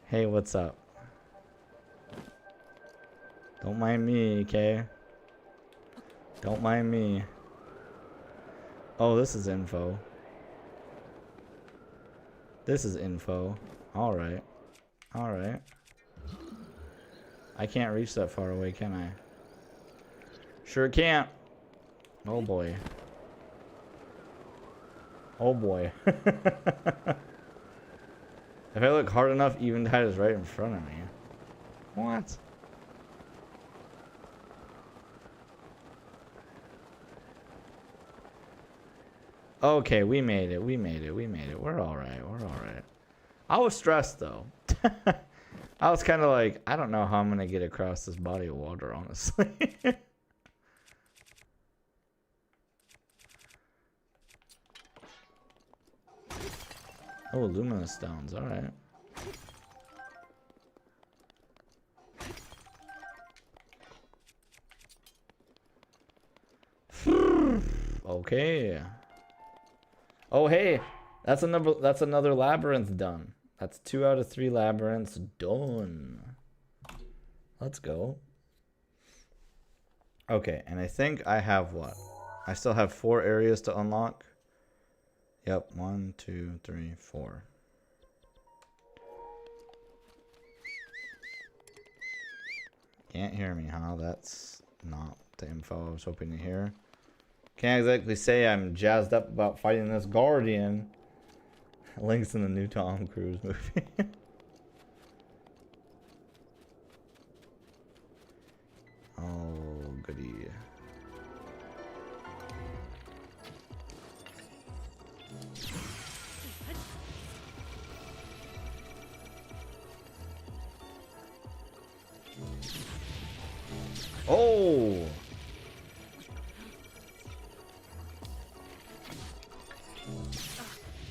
Hey, what's up? Don't mind me, okay? Don't mind me. Oh, this is info. This is info. Alright. Alright. I can't reach that far away, can I? Sure can't. Oh boy. Oh boy. If I look hard enough, Eventide is right in front of me. What? Okay, we made it. We made it. We made it. We're alright. We're alright. I was stressed though. I was kind of like, I don't know how I'm going to get across this body of water, honestly. Oh, luminous stones. Alright. Okay. Oh, hey. That's another labyrinth done. That's 2 out of 3 labyrinths done. Let's go. Okay, and I think I have what? I still have 4 areas to unlock. Yep, 1, 2, 3, 4. Can't hear me, huh? That's not the info I was hoping to hear. Can't exactly say I'm jazzed up about fighting this guardian. Links in the new Tom Cruise movie. Oh, goody. Oh!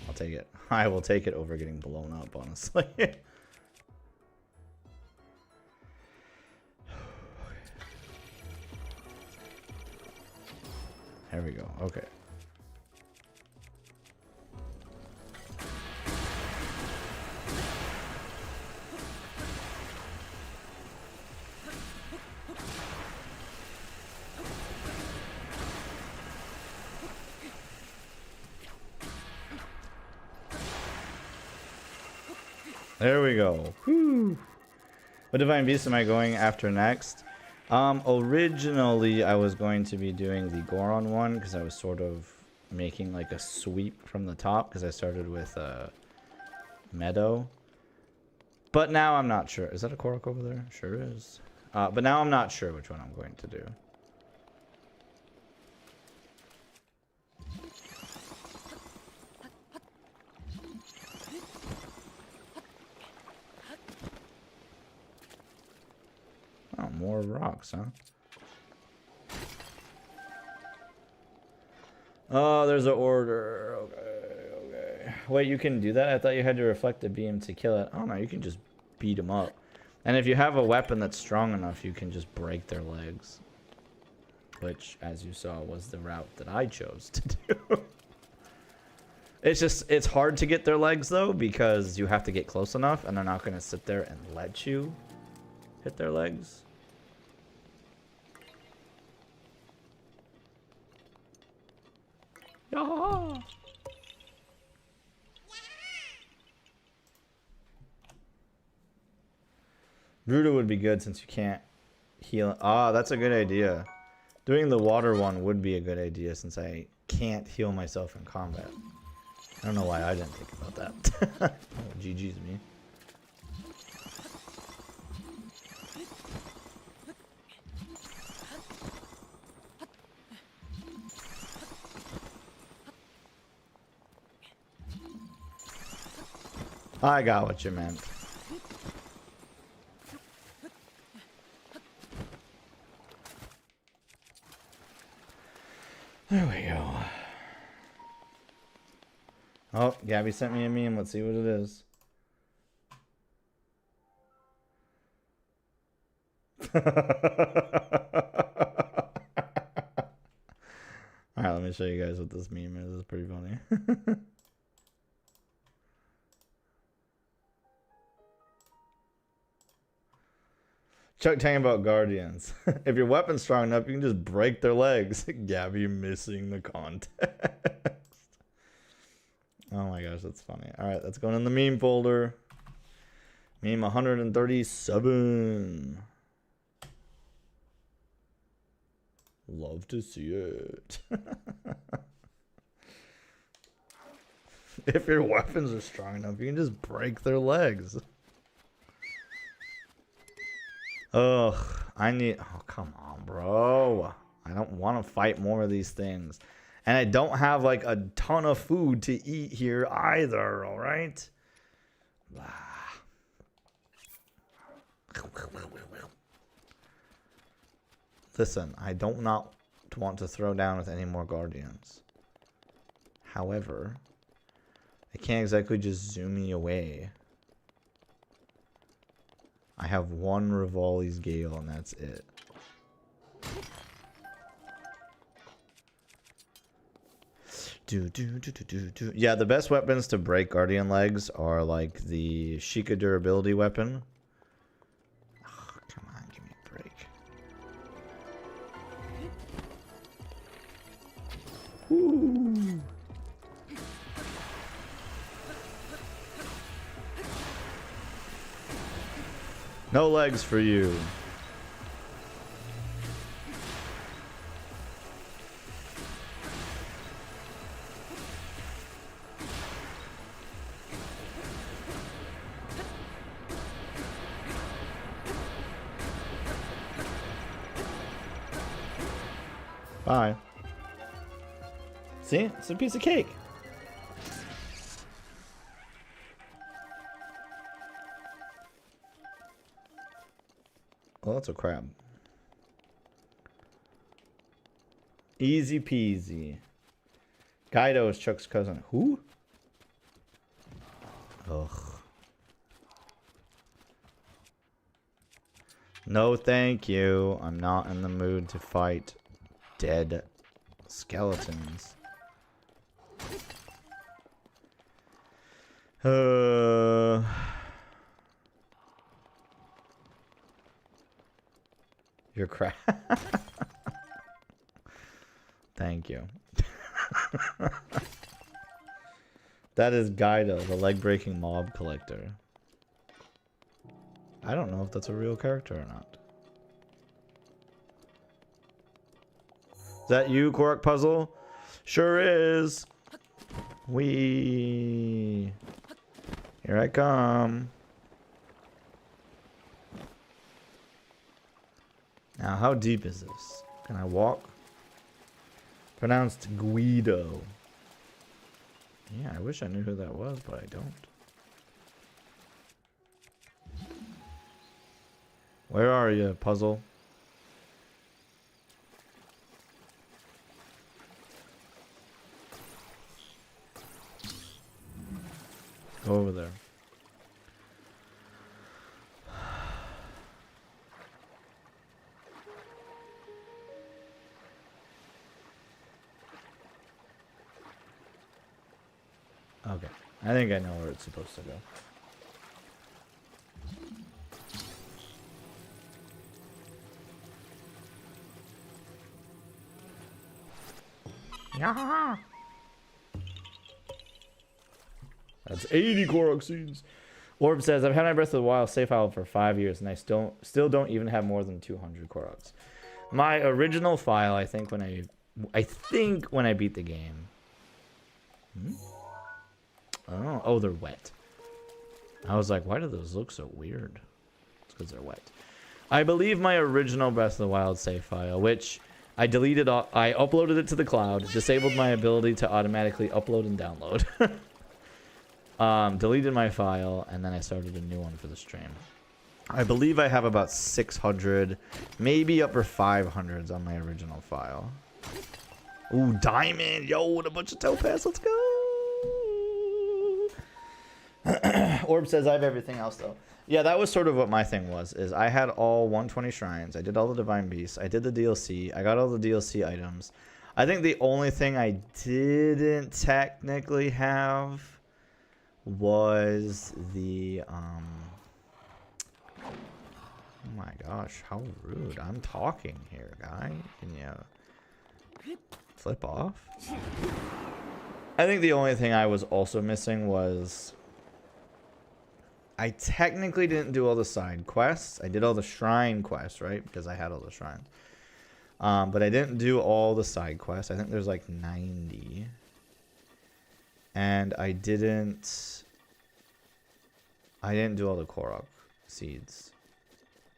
I'll take it. I will take it over getting blown up, honestly. There we go. Okay. There we go. Whew. What Divine Beast am I going after next? Originally I was going to be doing the Goron one because I was sort of making like a sweep from the top because I started with Meadow. But now I'm not sure. Is that a Korok over there? Sure is. But now I'm not sure which one I'm going to do. Oh, more rocks, huh? Oh, there's an order. Okay, okay. Wait, you can do that? I thought you had to reflect the beam to kill it. Oh, no, you can just beat them up. And if you have a weapon that's strong enough, you can just break their legs. Which, as you saw, was the route that I chose to do. It's hard to get their legs, though, because you have to get close enough, and they're not going to sit there and let you hit their legs. Yeah. Ruda would be good since you can't heal. Ah, that's a good idea. Doing the water one would be a good idea since I can't heal myself in combat. I don't know why I didn't think about that. Oh, GG's me. I got what you meant. There we go. Oh, Gabby sent me a meme. Let's see what it is. Alright, let me show you guys what this meme is. It's pretty funny. Chuck talking about guardians. If your weapon's strong enough, you can just break their legs. Gabby missing the context. Oh my gosh, that's funny. Alright, that's going in the meme folder. Meme 137. Love to see it. If your weapons are strong enough, you can just break their legs. Ugh, oh, come on, bro. I don't want to fight more of these things. And I don't have like a ton of food to eat here either, all right? Listen, I don't not want to throw down with any more guardians. However, I can't exactly just zoom me away. I have one Rivali's Gale and that's it. Yeah, the best weapons to break Guardian legs are like the Sheikah durability weapon. Oh, come on, give me a break. Woo. No legs for you. Bye. See? It's a piece of cake. Oh, that's a crab. Easy peasy. Kaido is Chuck's cousin. Who? Ugh. No, thank you. I'm not in the mood to fight dead skeletons. You're crap. Thank you. That is Gaido, the leg-breaking mob collector. I don't know if that's a real character or not. Is that you, Korok Puzzle? Sure is. Wee. Here I come. Now, how deep is this? Can I walk? Pronounced Guido. Yeah, I wish I knew who that was, but I don't. Where are you, Puzzle? Go over there. Okay, I think I know where it's supposed to go. Yeah. That's 80 Korok seeds. Orb says, I've had my Breath of the Wild save file for 5 years, and I still don't even have more than 200 Koroks. My original file, I think when I beat the game. Oh, they're wet. I was like, why do those look so weird? It's because they're wet. I believe my original Breath of the Wild save file, which I deleted, I uploaded it to the cloud, disabled my ability to automatically upload and download. Deleted my file, and then I started a new one for the stream. I believe I have about 600, maybe upper 500s on my original file. Ooh, diamond! Yo, what a bunch of topaz, let's go! Orb says I have everything else, though. Yeah, that was sort of what my thing was, is I had all 120 shrines, I did all the divine beasts, I did the DLC, I got all the DLC items. I think the only thing I didn't technically have was the oh my gosh, how rude. I'm talking here, guy. Can you flip off? I think the only thing I was also missing was I technically didn't do all the side quests. I did all the shrine quests, right? Because I had all the shrines. But I didn't do all the side quests. I think there's like 90. And I didn't do all the Korok seeds.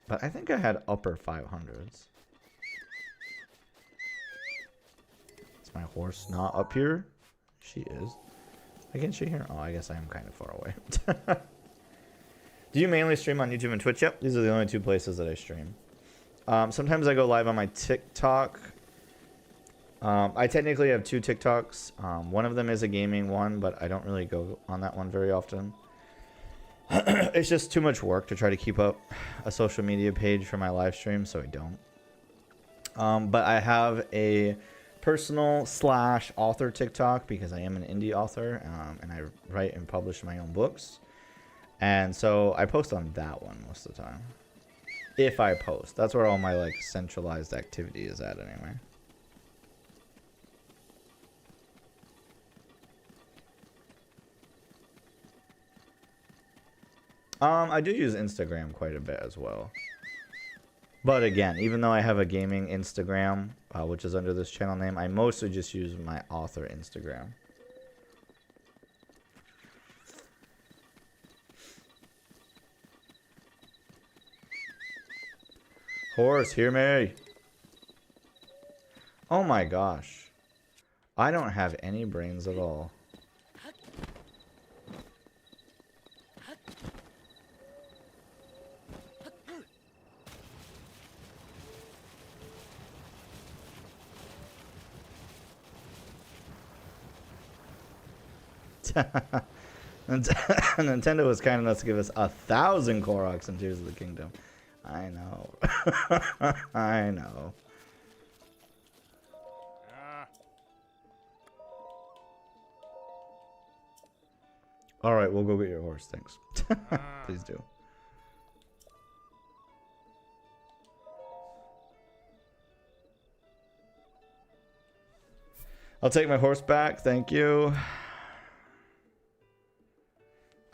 But I think I had upper 500s. Is my horse not up here? She is. Why can't she hear? Oh, I guess I am kind of far away. Do you mainly stream on YouTube and Twitch? Yep, these are the only two places that I stream. Sometimes I go live on my TikTok. I technically have 2 TikToks. One of them is a gaming one, but I don't really go on that one very often. It's just too much work to try to keep up a social media page for my live stream, so I don't. But I have a personal / author TikTok because I am an indie author, and I write and publish my own books. And so I post on that one most of the time. If I post. That's where all my like centralized activity is at anyway. I do use Instagram quite a bit as well. But again, even though I have a gaming Instagram, which is under this channel name, I mostly just use my author Instagram. Horse, hear me. Oh my gosh. I don't have any brains at all. Nintendo was kind enough to give us 1,000 Koroks in Tears of the Kingdom. I know. I know. Alright, we'll go get your horse, thanks. Please do. I'll take my horse back, thank you.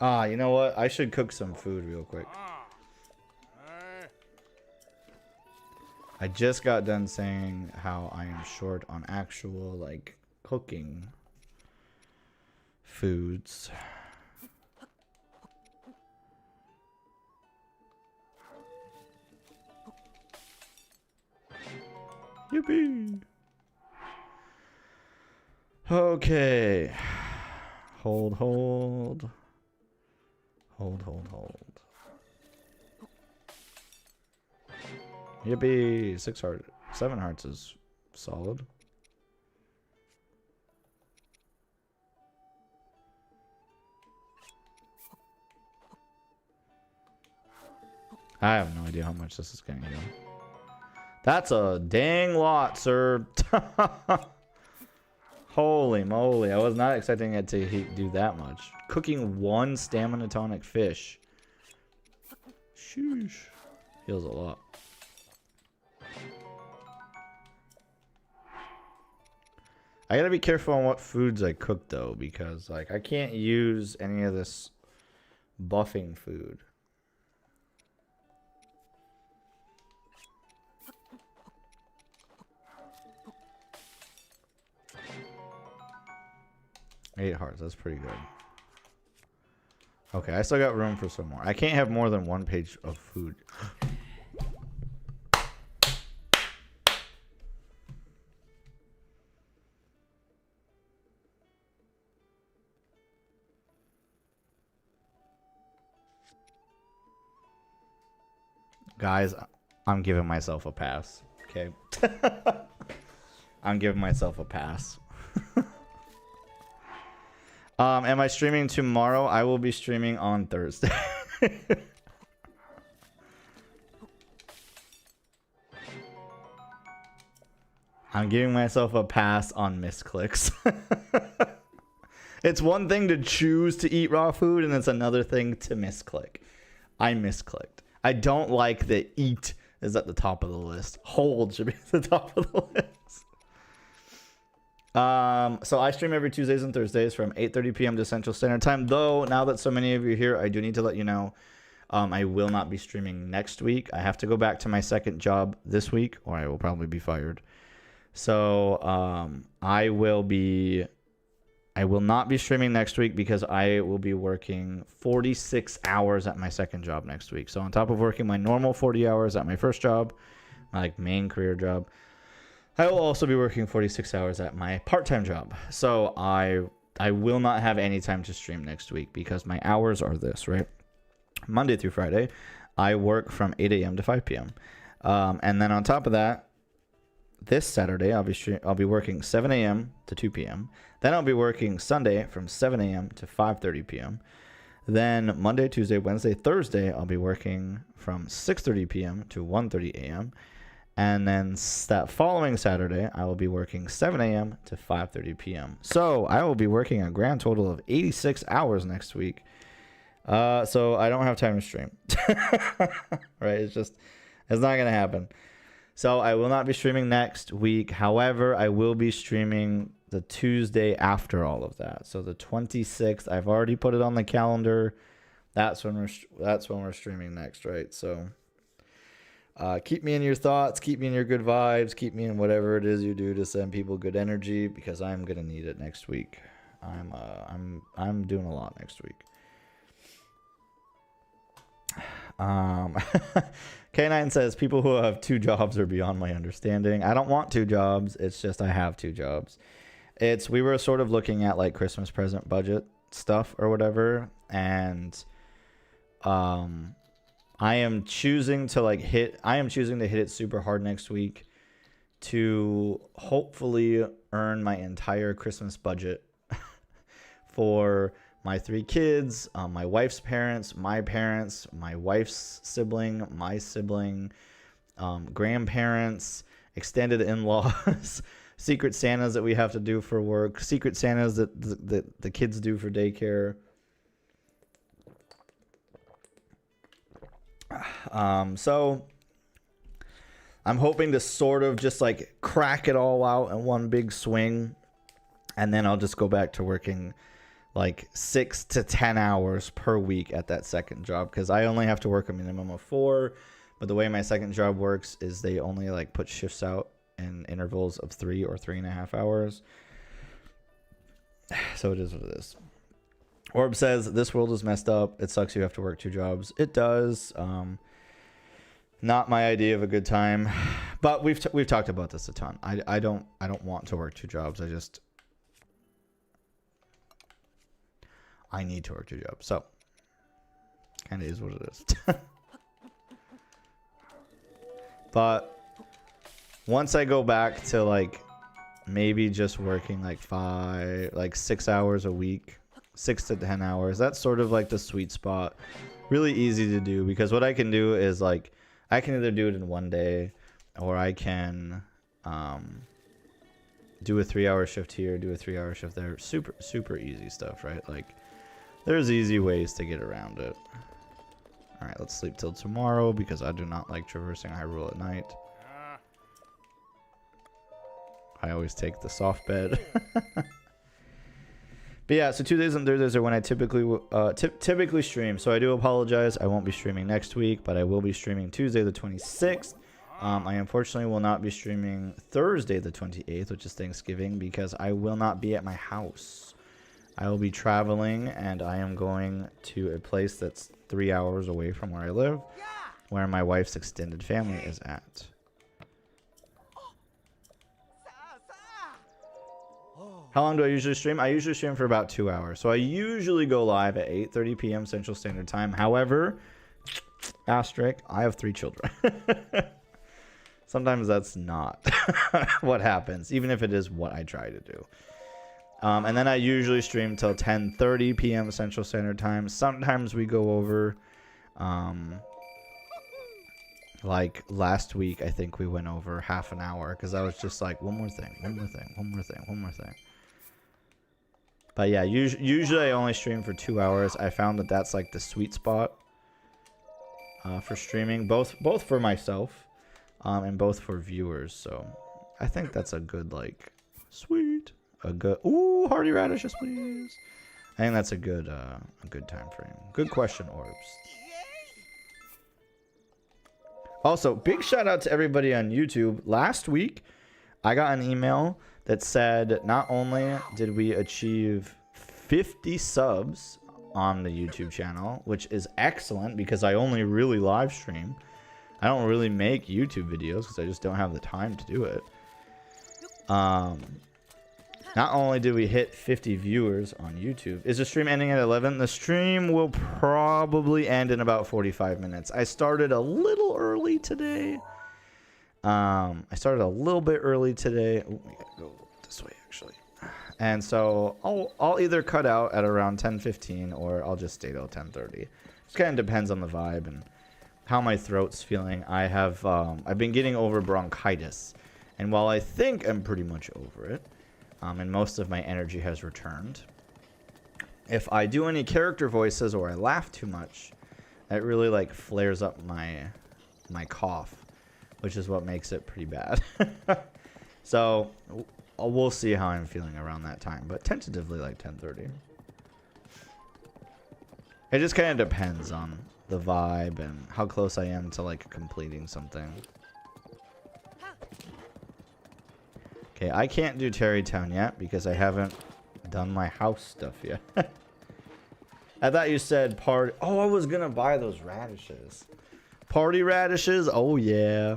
Ah, you know what? I should cook some food real quick. I just got done saying how I am short on actual, like, cooking foods. Yippee! Okay. Hold. Hold. Yippee! 6 hearts. 7 hearts is solid. I have no idea how much this is going to heal. That's a dang lot, sir. Holy moly. I was not expecting it to do that much. Cooking 1 stamina tonic fish. Sheesh. Heals a lot. I gotta be careful on what foods I cook though, because like I can't use any of this buffing food. Eight hearts, that's pretty good. Okay, I still got room for some more. I can't have more than one page of food. Guys, I'm giving myself a pass. Okay. I'm giving myself a pass. Am I streaming tomorrow? I will be streaming on Thursday. I'm giving myself a pass on misclicks. It's one thing to choose to eat raw food, and it's another thing to misclick. I misclicked. I don't like that eat is at the top of the list. Hold should be at the top of the list. So I stream every Tuesdays and Thursdays from 8:30 p.m. to Central Standard Time. Though, now that so many of you are here, I do need to let you know I will not be streaming next week. I have to go back to my second job this week, or I will probably be fired. So I will not be streaming next week because I will be working 46 hours at my second job next week. So on top of working my normal 40 hours at my first job, my like main career job, I will also be working 46 hours at my part-time job. So I will not have any time to stream next week because my hours are this, right? Monday through Friday, I work from 8 a.m. to 5 p.m. And then on top of that, this Saturday, I'll be working 7 a.m. to 2 p.m. Then I'll be working Sunday from 7 a.m. to 5:30 p.m. Then Monday, Tuesday, Wednesday, Thursday, I'll be working from 6:30 p.m. to 1:30 a.m. And then that following Saturday, I will be working 7 a.m. to 5:30 p.m. So I will be working a grand total of 86 hours next week. So I don't have time to stream. Right? It's not going to happen. So I will not be streaming next week. However, I will be streaming the Tuesday after all of that. So the 26th, I've already put it on the calendar. That's when we're streaming next, right? So keep me in your thoughts, keep me in your good vibes, keep me in whatever it is you do to send people good energy, because I'm gonna need it next week. I'm doing a lot next week. K9 says people who have 2 jobs are beyond my understanding. I don't want 2 jobs. It's just I have 2 jobs. We were sort of looking at like Christmas present budget stuff or whatever, and I am choosing to hit it super hard next week to hopefully earn my entire Christmas budget for my 3 kids, my wife's parents, my wife's sibling, my sibling, grandparents, extended in-laws, secret Santas that we have to do for work, secret Santas that the kids do for daycare. So I'm hoping to sort of just like crack it all out in one big swing, and then I'll just go back to working like 6 to 10 hours per week at that second job, because I only have to work a minimum of 4. But the way my second job works is they only like put shifts out in intervals of 3 or 3.5 hours. So it is what it is. Orb says, this world is messed up. It sucks you have to work 2 jobs. It does. Not my idea of a good time. But we've talked about this a ton. I don't want to work 2 jobs. I need to work 2 jobs. So kind of is what it is. But once I go back to like maybe just working like 6 hours a week, 6 to 10 hours, that's sort of like the sweet spot. Really easy to do, because what I can do is like I can either do it in one day, or I can do a 3-hour shift here, do a 3-hour shift there. Super easy stuff, right? Like there's easy ways to get around it. All right, let's sleep till tomorrow, because I do not like traversing Hyrule at night. I always take the soft bed. But yeah, so Tuesdays and Thursdays are when I typically stream. So I do apologize. I won't be streaming next week, but I will be streaming Tuesday the 26th. I unfortunately will not be streaming Thursday the 28th, which is Thanksgiving, because I will not be at my house. I will be traveling, and I am going to a place that's 3 hours away from where I live, where my wife's extended family is at. How long do I usually stream? I usually stream for about 2 hours. So I usually go live at 8:30 p.m. Central Standard Time. However, asterisk, I have 3 children. Sometimes that's not what happens, even if it is what I try to do. And then I usually stream till 10:30 p.m. Central Standard Time. Sometimes we go over. Like last week, I think we went over half an hour because I was just like, one more thing. But yeah, usually I only stream for 2 hours. I found that that's like the sweet spot for streaming, both for myself and both for viewers. So I think that's a good, like, ooh, hearty radishes, please. I think that's a good time frame. Good question, Orbs. Also, big shout out to everybody on YouTube. Last week, I got an email that said not only did we achieve 50 subs on the YouTube channel, which is excellent because I only really live stream. I don't really make YouTube videos because I just don't have the time to do it. Not only did we hit 50 viewers on YouTube. Is the stream ending at 11? The stream will probably end in about 45 minutes. I started a little early today. I started a little bit early today. Oh, we gotta go this way, actually. And so I'll either cut out at around 10:15 or I'll just stay till 10:30. It kind of depends on the vibe and how my throat's feeling. I've been getting over bronchitis. And while I think I'm pretty much over it, and most of my energy has returned, if I do any character voices or I laugh too much, that really like flares up my cough, which is what makes it pretty bad. So we'll see how I'm feeling around that time, but tentatively like 10:30. It just kind of depends on the vibe and how close I am to like completing something. Okay, I can't do Terrytown yet because I haven't done my house stuff yet. I thought you said party. Oh, I was gonna buy those radishes. Party radishes? Oh, yeah.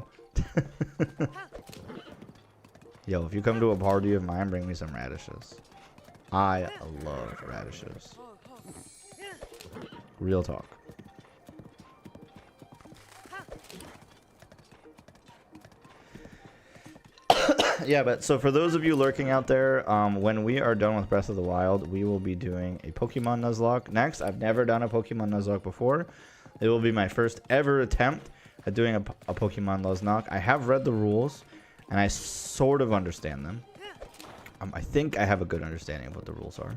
Yo, if you come to a party of mine, bring me some radishes. I love radishes. Real talk. Yeah, but so for those of you lurking out there, when we are done with Breath of the Wild, we will be doing a Pokemon Nuzlocke next. I've never done a Pokemon Nuzlocke before. It will be my first ever attempt at doing a Pokemon Nuzlocke. I have read the rules, and I sort of understand them. I think I have a good understanding of what the rules are.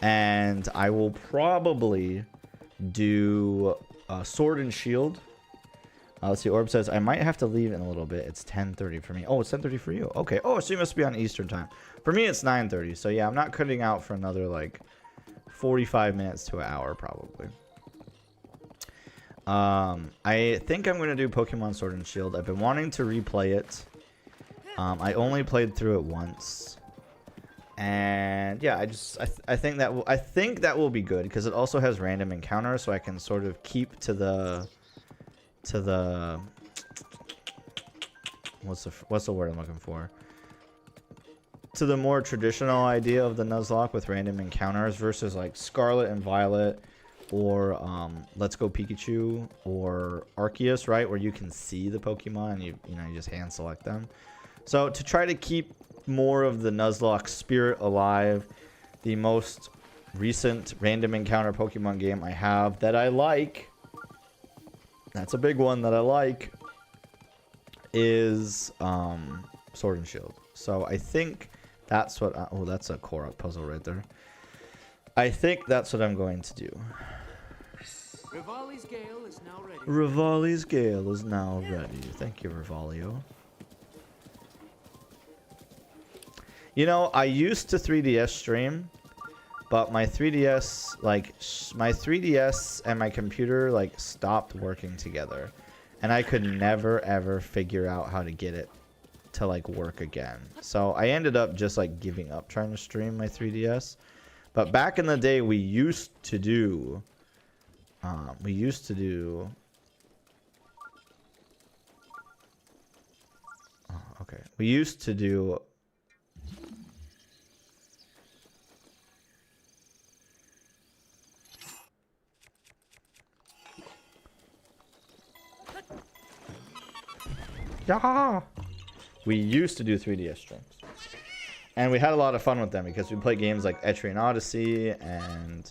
And I will probably do Sword and Shield. Let's see, Orb says, I might have to leave in a little bit. It's 10:30 for me. Oh, it's 10:30 for you. Okay. Oh, so you must be on Eastern time. For me, it's 9:30. So, yeah, I'm not cutting out for another, like, 45 minutes to an hour, probably. I think I'm going to do Pokemon Sword and Shield. I've been wanting to replay it. I only played through it once. And, yeah, I think that will be good because it also has random encounters, so I can sort of keep to the what's the word I'm looking for? To the more traditional idea of the Nuzlocke with random encounters versus like Scarlet and Violet or Let's Go Pikachu or Arceus, right? Where you can see the Pokemon and you just hand select them. So to try to keep more of the Nuzlocke spirit alive, the most recent random encounter Pokemon game I have that I like, that's a big one that I like, is Sword and Shield. So I think that's what... oh, that's a Korok puzzle right there. I think that's what I'm going to do. Rivali's Gale is now ready. Rivali's Gale is now ready. Thank you, Rivalio. You know, I used to 3DS stream, but my 3DS, like, my 3DS and my computer, like, stopped working together. And I could never, ever figure out how to get it to, like, work again. So I ended up just, like, giving up trying to stream my 3DS. But back in the day, we used to do... Oh, okay. We used to do... Yeah. We used to do 3DS streams. And we had a lot of fun with them because we played games like Etrian Odyssey and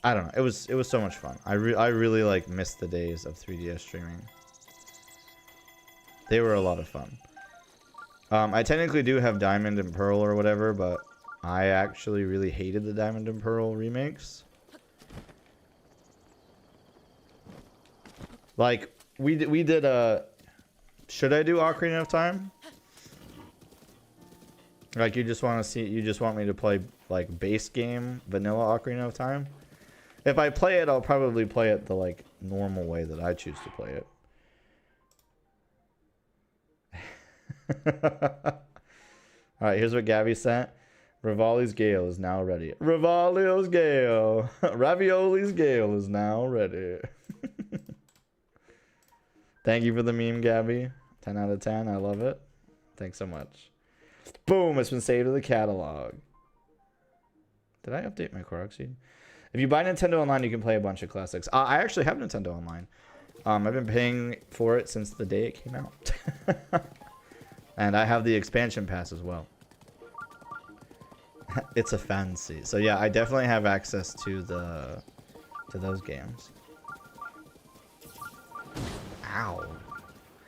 I don't know. It was so much fun. I really like missed the days of 3DS streaming. They were a lot of fun. I technically do have Diamond and Pearl or whatever, but I actually really hated the Diamond and Pearl remakes. Like we did a should I do Ocarina of Time? Like you just want me to play like base game vanilla Ocarina of Time? If I play it, I'll probably play it the like normal way that I choose to play it. Alright, here's what Gabby sent. Rivali's Gale is now ready. Rivali's Gale. Ravioli's Gale is now ready. Thank you for the meme, Gabby. 10 out of 10. I love it. Thanks so much. Boom, it's been saved to the catalog. Did I update my Korok seed? If you buy Nintendo Online, you can play a bunch of classics. I actually have Nintendo Online. I've been paying for it since the day it came out. And I have the expansion pass as well. It's a fancy. So yeah, I definitely have access to those games. Ow.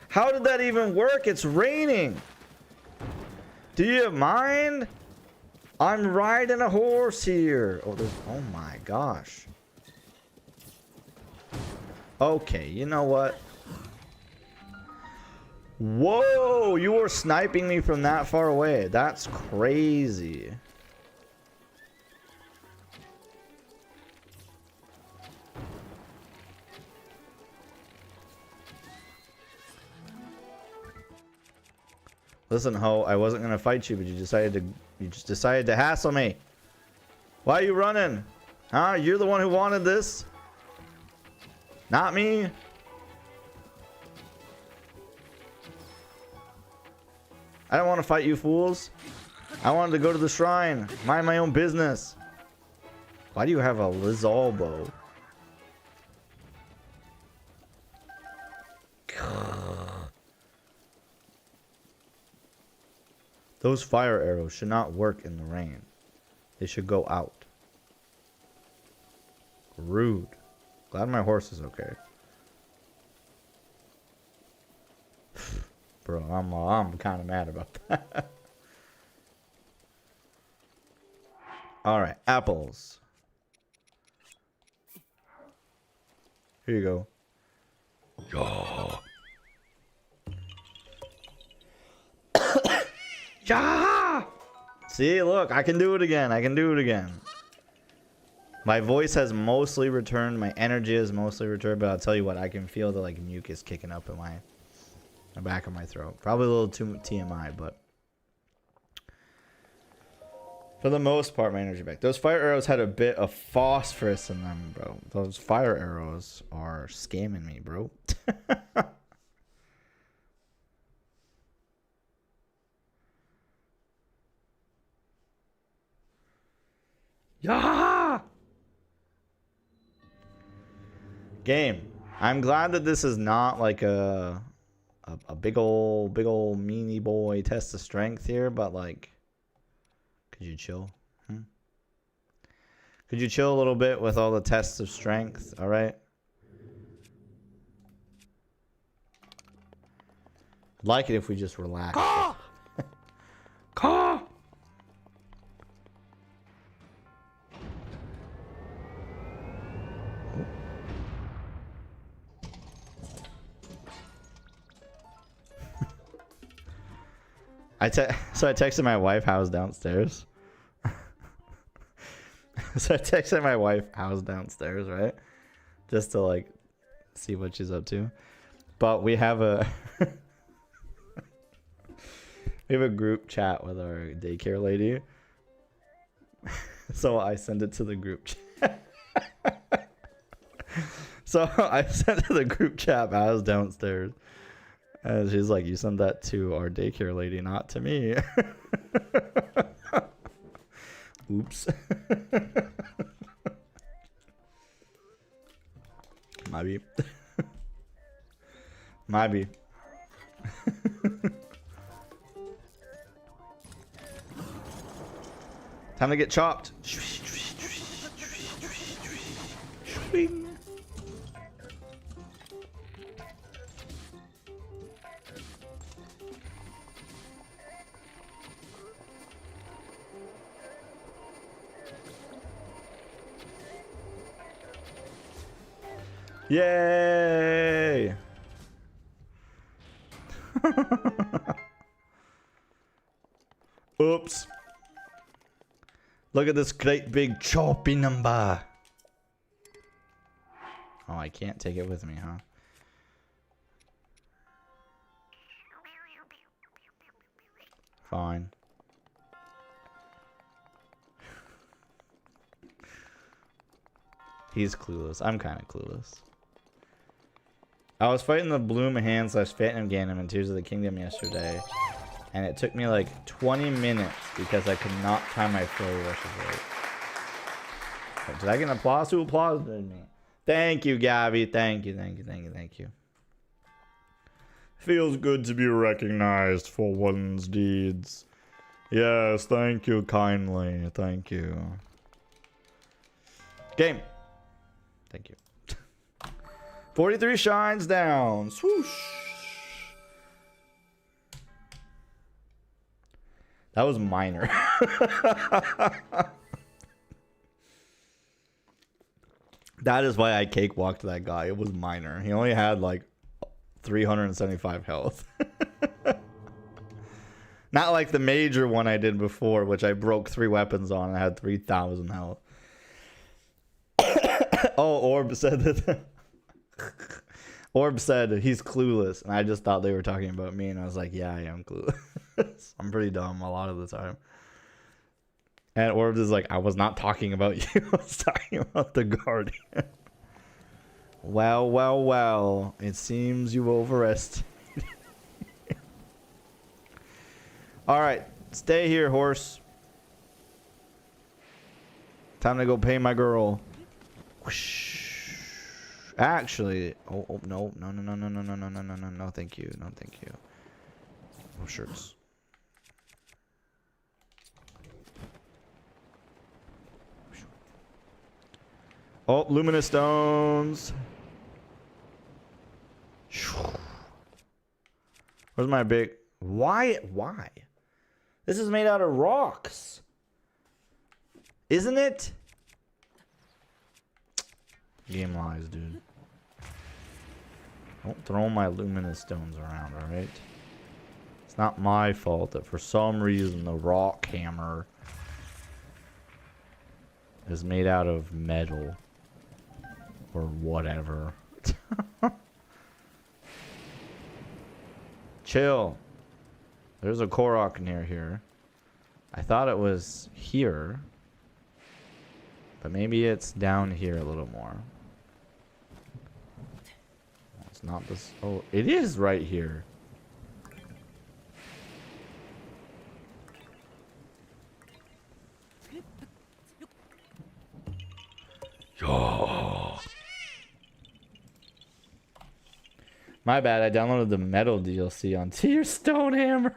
How did that even work? It's raining. Do you mind? I'm riding a horse here. Oh my gosh. Okay, you know what? Whoa, you were sniping me from that far away. That's crazy. Listen, Ho, I wasn't gonna fight you, but you just decided to hassle me. Why are you running? Huh? You're the one who wanted this? Not me? I don't want to fight you fools. I wanted to go to the shrine. Mind my own business. Why do you have a Lizalbo? Those fire arrows should not work in the rain. They should go out. Rude. Glad my horse is okay. Bro, I'm kind of mad about that. All right, apples. Here you go. Yeah. Yeah! See, look, I can do it again. I can do it again. My voice has mostly returned. My energy has mostly returned. But I'll tell you what, I can feel the like mucus kicking up in the back of my throat. Probably a little too TMI, but for the most part, my energy back. Those fire arrows had a bit of phosphorus in them, bro. Those fire arrows are scamming me, bro. Yeah! Game. I'm glad that this is not like a big old meanie boy test of strength here, but like, could you chill? Could you chill a little bit with all the tests of strength? All right. I'd like it if we just relax. Caw! Caw! So I texted my wife how's downstairs. So I texted my wife how's downstairs, right? Just to like see what she's up to. But we have a we have a group chat with our daycare lady. So I send it to the group chat. So I sent to the group chat how's downstairs. And she's like, you sent that to our daycare lady, not to me. Oops. Maybe. Maybe. Time to get chopped. Yay! Oops. Look at this great big choppy number. Oh, I can't take it with me, huh? Fine. He's clueless. I'm kind of clueless. I was fighting the Bloom Hand / Phantom Ganem in Tears of the Kingdom yesterday, and it took me like 20 minutes because I could not time my flurry rushes right. Did I get an applause? Who applauded me? Thank you, Gabby. Thank you, thank you, thank you, thank you. Feels good to be recognized for one's deeds. Yes, thank you kindly. Thank you. Game. Thank you. 43 shines down. Swoosh. That was minor. That is why I cakewalked that guy. It was minor. He only had like 375 health. Not like the major one I did before, which I broke 3 weapons on and I had 3,000 health. Oh, Orb said that. Orb said he's clueless, and I just thought they were talking about me, and I was like, yeah, I am clueless. I'm pretty dumb a lot of the time. And Orb is like, I was not talking about you. I was talking about the Guardian. Well, well, well. It seems you overestimated. Alright, stay here, horse. Time to go pay my girl. Whoosh. Actually, no, thank you, no, thank you. No shirts. Oh, luminous stones. Where's my big? Why? This is made out of rocks, isn't it? Game lies, dude. Don't throw my luminous stones around, alright? It's not my fault that for some reason the rock hammer is made out of metal. Or whatever. Chill. There's a Korok near here. I thought it was here. But maybe it's down here a little more. It's not this. Oh, it is right here. Yo. My bad. I downloaded the metal DLC onto your stone hammer.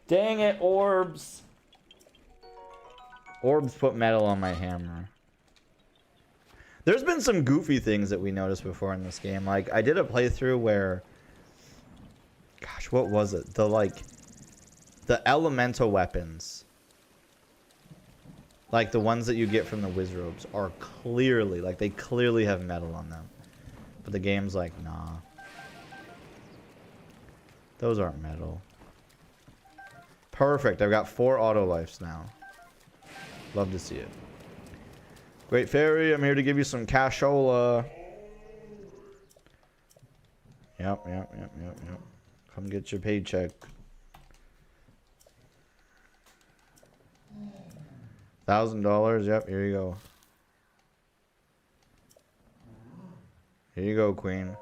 Dang it, Orbs. Orbs put metal on my hammer. There's been some goofy things that we noticed before in this game. Like, I did a playthrough where... Gosh, what was it? The elemental weapons. Like, the ones that you get from the Wizrobes are clearly... Like, they clearly have metal on them. But the game's like, nah. Those aren't metal. Perfect. I've got 4 auto lives now. Love to see it. Great Fairy, I'm here to give you some cashola. Yep. Come get your paycheck. $1,000. Yep, here you go. Here you go, Queen.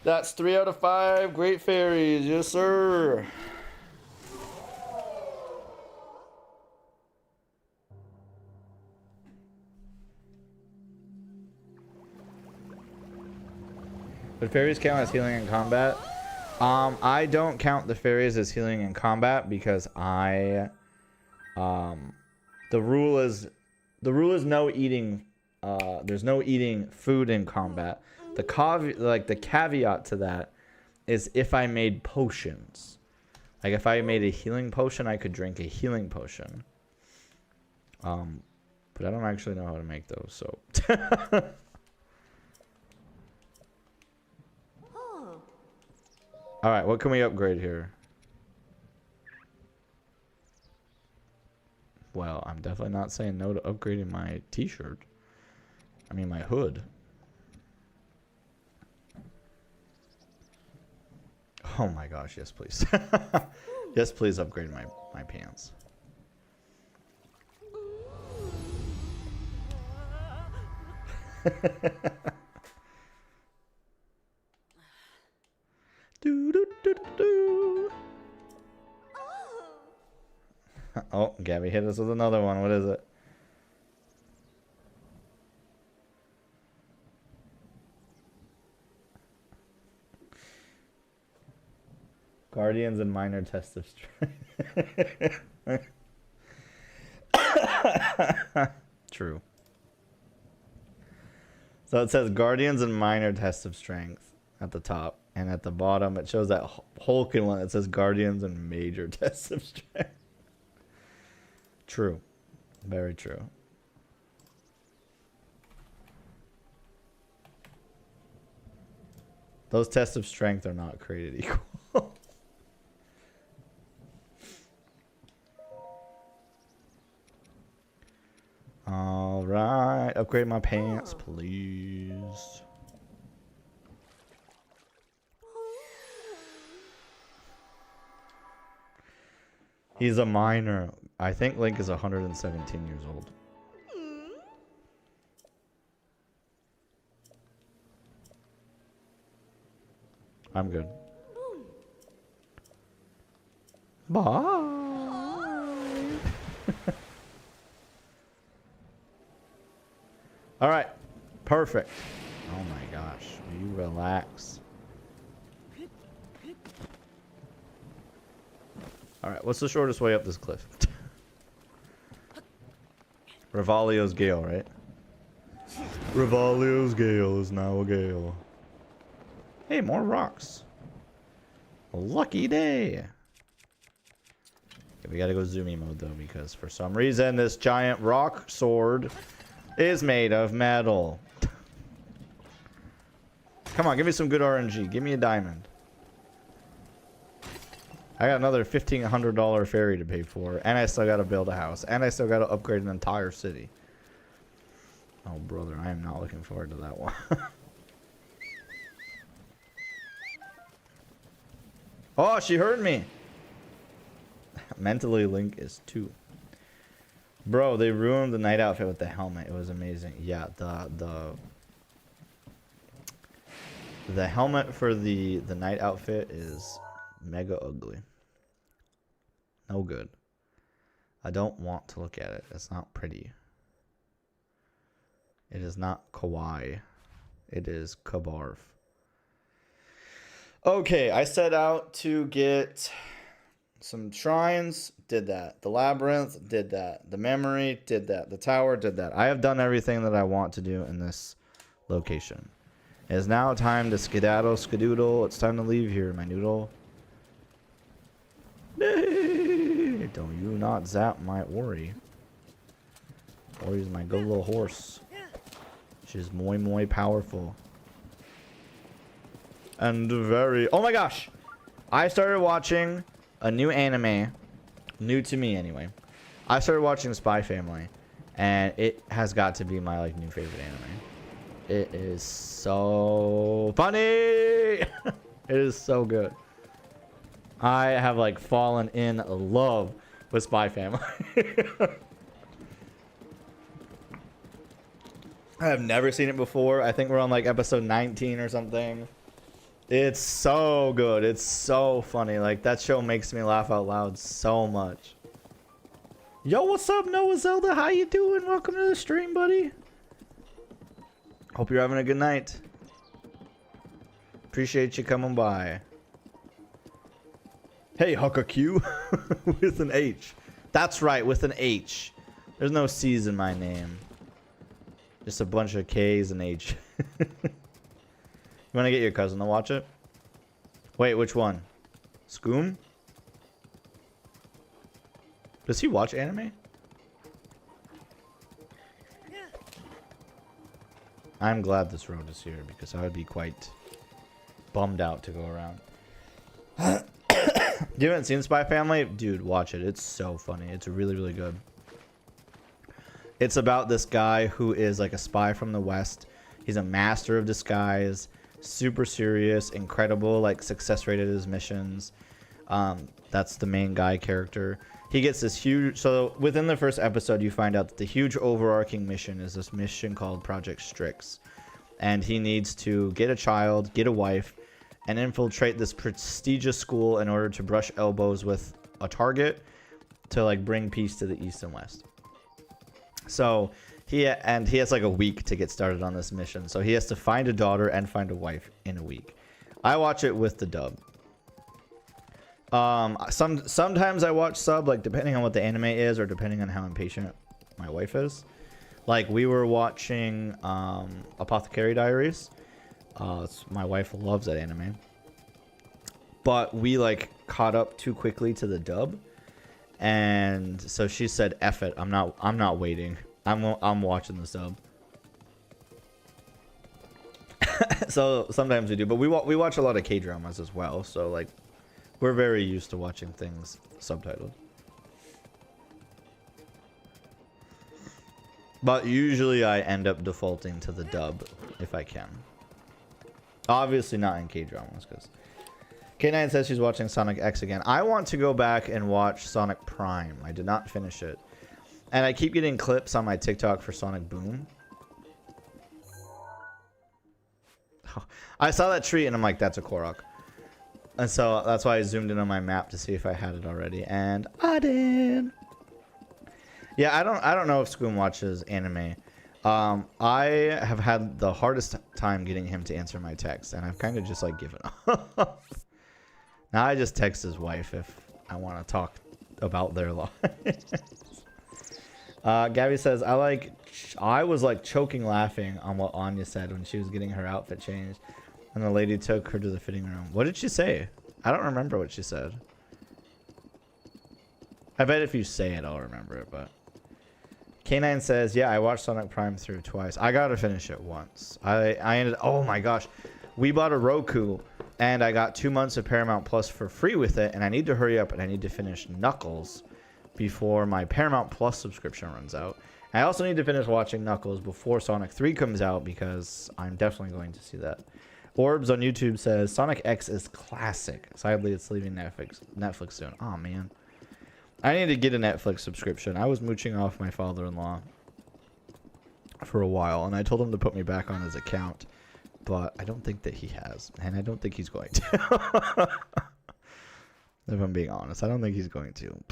That's 3 out of 5 Great Fairies. Yes, sir. But fairies count as healing in combat. I don't count the fairies as healing in combat because the rule is no eating. There's no eating food in combat. The caveat to that is if I made potions. Like if I made a healing potion, I could drink a healing potion. But I don't actually know how to make those, so. All right, what can we upgrade here? Well, I'm definitely not saying no to upgrading my t-shirt. I mean, my hood. Oh my gosh, yes, please. Yes, please upgrade my pants. Oh, Gabby hit us with another one. What is it? Guardians and minor test of strength. True. So it says Guardians and minor test of strength at the top. And at the bottom, it shows that Hulking one that says Guardians and major tests of strength. True. Very true. Those tests of strength are not created equal. All right. Upgrade my pants, please. He's a minor. I think Link is 117 years old. I'm good. Bye. All right. Perfect. Oh my gosh. Will you relax? Alright, what's the shortest way up this cliff? Revalio's Gale, right? Revalio's Gale is now a gale. Hey, more rocks. A lucky day. Okay, we gotta go zoomy mode though, because for some reason this giant rock sword is made of metal. Come on, give me some good RNG. Give me a diamond. I got another $1,500 ferry to pay for, and I still got to build a house, and I still got to upgrade an entire city. Oh, brother, I am not looking forward to that one. Oh, she heard me. Mentally, Link is 2. Bro, they ruined the night outfit with the helmet. It was amazing. Yeah, the helmet for the night outfit is mega ugly. No good. I don't want to look at it. It's not pretty. It is not kawaii. It is kabarf. Okay, I set out to get some shrines. Did that. The labyrinth. Did that. The memory. Did that. The tower. Did that. I have done everything that I want to do in this location. It is now time to skedaddle, skadoodle. It's time to leave here, my noodle. Don't you not zap my Ori. Ori's my good little horse. She's muy powerful. and very... Oh my gosh! I started watching a new anime. New to me, anyway. I started watching Spy Family. And it has got to be my, like, new favorite anime. It is so funny! It is so good. I have, like, fallen in love with Spy Family. I have never seen it before. I think we're on, like, episode 19 or something. It's so good. It's so funny. Like, that show makes me laugh out loud so much. Yo, what's up, Noah Zelda? How you doing? Welcome to the stream, buddy. Hope you're having a good night. Appreciate you coming by. Hey, Hucka-Q. With an H. That's right, with an H. There's no C's in my name. Just a bunch of K's and H. You want to get your cousin to watch it? Wait, which one? Scoom? Does he watch anime? I'm glad this road is here because I would be quite bummed out to go around. You haven't seen Spy Family? Dude, watch it. It's so funny. It's really, really good. It's about this guy who is like a spy from the West. He's a master of disguise. Super serious, incredible, like success rate at his missions. That's the main guy character. He gets this huge... So within the first episode, you find out that the huge overarching mission is this mission called Project Strix. And he needs to get a child, get a wife, and infiltrate this prestigious school in order to brush elbows with a target to like bring peace to the East and West. So he has like a week to get started on this mission. So he has to find a daughter and find a wife in a week. I watch it with the dub. Sometimes I watch sub, like depending on what the anime is or depending on how impatient my wife is. Like we were watching Apothecary Diaries. My wife loves that anime. But we like caught up too quickly to the dub. And so she said, F it, I'm not waiting. I'm watching the sub. So sometimes we do, but we watch a lot of K-dramas as well, so like we're very used to watching things subtitled. But usually I end up defaulting to the dub if I can. Obviously not in K-dramas, because K9 says she's watching Sonic X again. I want to go back and watch Sonic Prime. I did not finish it. And I keep getting clips on my TikTok for Sonic Boom. I saw that tree and I'm like, that's a Korok. And so that's why I zoomed in on my map to see if I had it already. And I did. Yeah, I don't know if Scoom watches anime. I have had the hardest time getting him to answer my text. And I've kind of just like given up. Now I just text his wife if I want to talk about their lives. Gabby says, I was like choking laughing on what Anya said when she was getting her outfit changed. And the lady took her to the fitting room. What did she say? I don't remember what she said. I bet if you say it, I'll remember it, but... K9 says, yeah, I watched Sonic Prime through twice. I gotta finish it once. I ended... Oh my gosh. We bought a Roku, and I got 2 months of Paramount Plus for free with it, and I need to hurry up, and I need to finish Knuckles before my Paramount Plus subscription runs out. I also need to finish watching Knuckles before Sonic 3 comes out, because I'm definitely going to see that. Orbs on YouTube says, Sonic X is classic. Sadly, it's leaving Netflix soon. Oh, man. I need to get a Netflix subscription. I was mooching off my father-in-law for a while, and I told him to put me back on his account. But I don't think that he has, and I don't think he's going to. If I'm being honest, I don't think he's going to.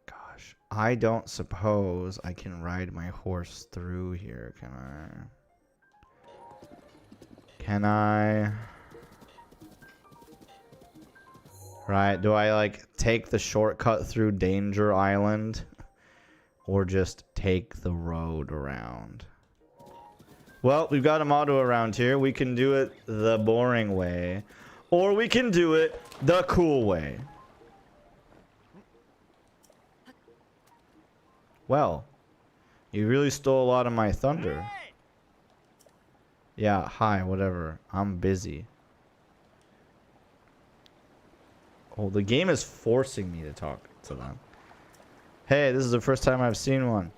Gosh, I don't suppose I can ride my horse through here, can I? Can I? Right, do I like take the shortcut through Danger Island? Or just take the road around? Well, we've got a motto around here. We can do it the boring way. Or we can do it the cool way. Well, you really stole a lot of my thunder. Yeah, hi, whatever. I'm busy. Oh, the game is forcing me to talk to them. Hey, this is the first time I've seen one.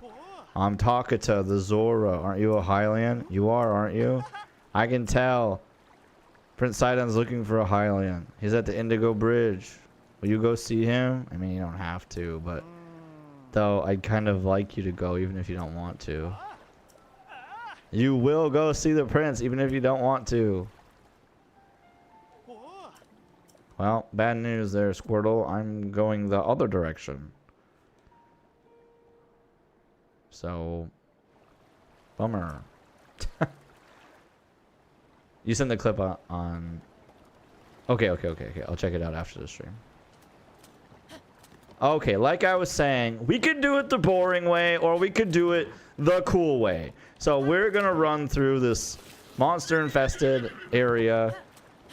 I'm talking to the Zora. Aren't you a Hylian? You are, aren't you? I can tell. Prince Sidon's looking for a Hylian. He's at the Indigo Bridge. Will you go see him? I mean, you don't have to, but... Though, I'd kind of like you to go, even if you don't want to. You will go see the prince, even if you don't want to. Well, bad news there, Squirtle. I'm going the other direction. So... Bummer. You sent the clip on... Okay. I'll check it out after the stream. Okay, like I was saying, we could do it the boring way, or we could do it the cool way. So we're gonna run through this monster-infested area,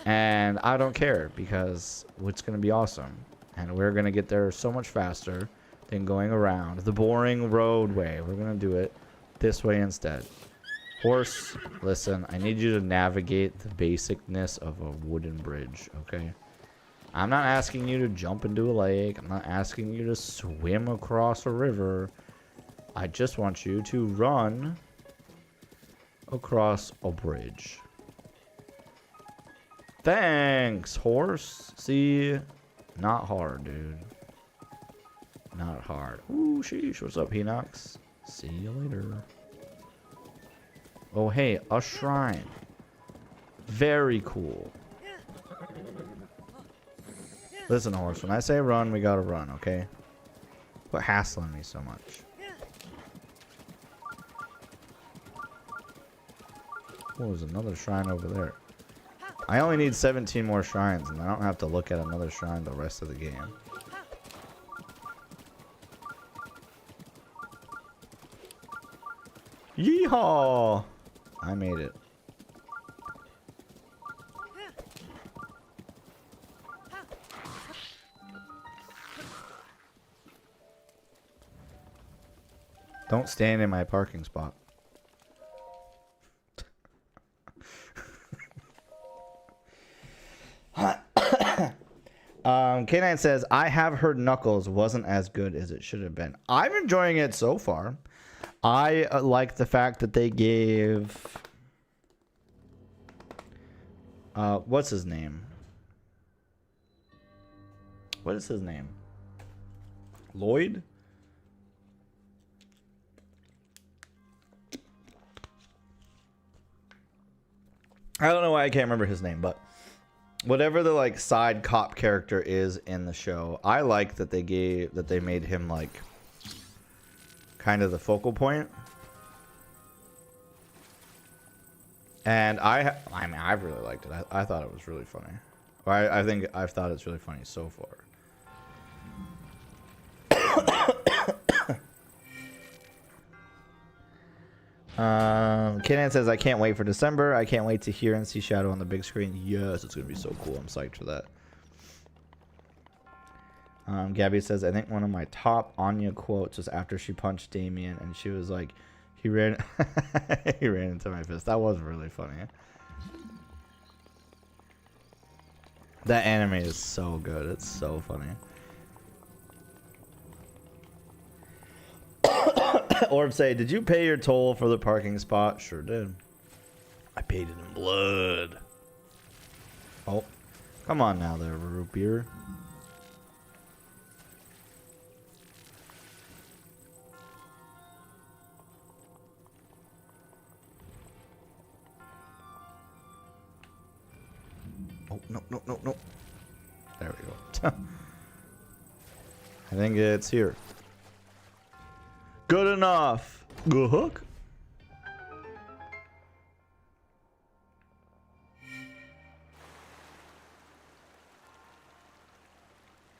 and I don't care, because it's gonna be awesome. And we're gonna get there so much faster than going around the boring roadway. We're gonna do it this way instead. Horse, listen, I need you to navigate the basicness of a wooden bridge, okay? I'm not asking you to jump into a lake. I'm not asking you to swim across a river. I just want you to run across a bridge. Thanks, horse. See? Not hard, dude. Not hard. Ooh, sheesh. What's up, Henox? See you later. Oh, hey, a shrine. Very cool. Listen, horse, when I say run, we gotta run, okay? Quit hassling me so much. Oh, there's another shrine over there. I only need 17 more shrines, and I don't have to look at another shrine the rest of the game. Yeehaw! I made it. Don't stand in my parking spot. K9 says, I have heard Knuckles wasn't as good as it should have been. I'm enjoying it so far. I like the fact that they gave... what's his name? What is his name? Lloyd? I don't know why I can't remember his name, but whatever the like side cop character is in the show, I like that they made him like kind of the focal point. And I mean, I really liked it. I thought it was really funny. Or I think I've thought it's really funny so far. Kenan says, I can't wait for December. I can't wait to hear and see Shadow on the big screen. Yes, it's going to be so cool. I'm psyched for that. Gabby says, I think one of my top Anya quotes was after she punched Damien and she was like, he ran he ran into my fist. That was really funny. That anime is so good. It's so funny. Orb say, did you pay your toll for the parking spot? Sure did. I paid it in blood. Oh, come on now there, root beer. Oh, no. There we go. I think it's here. Good enough. Good hook.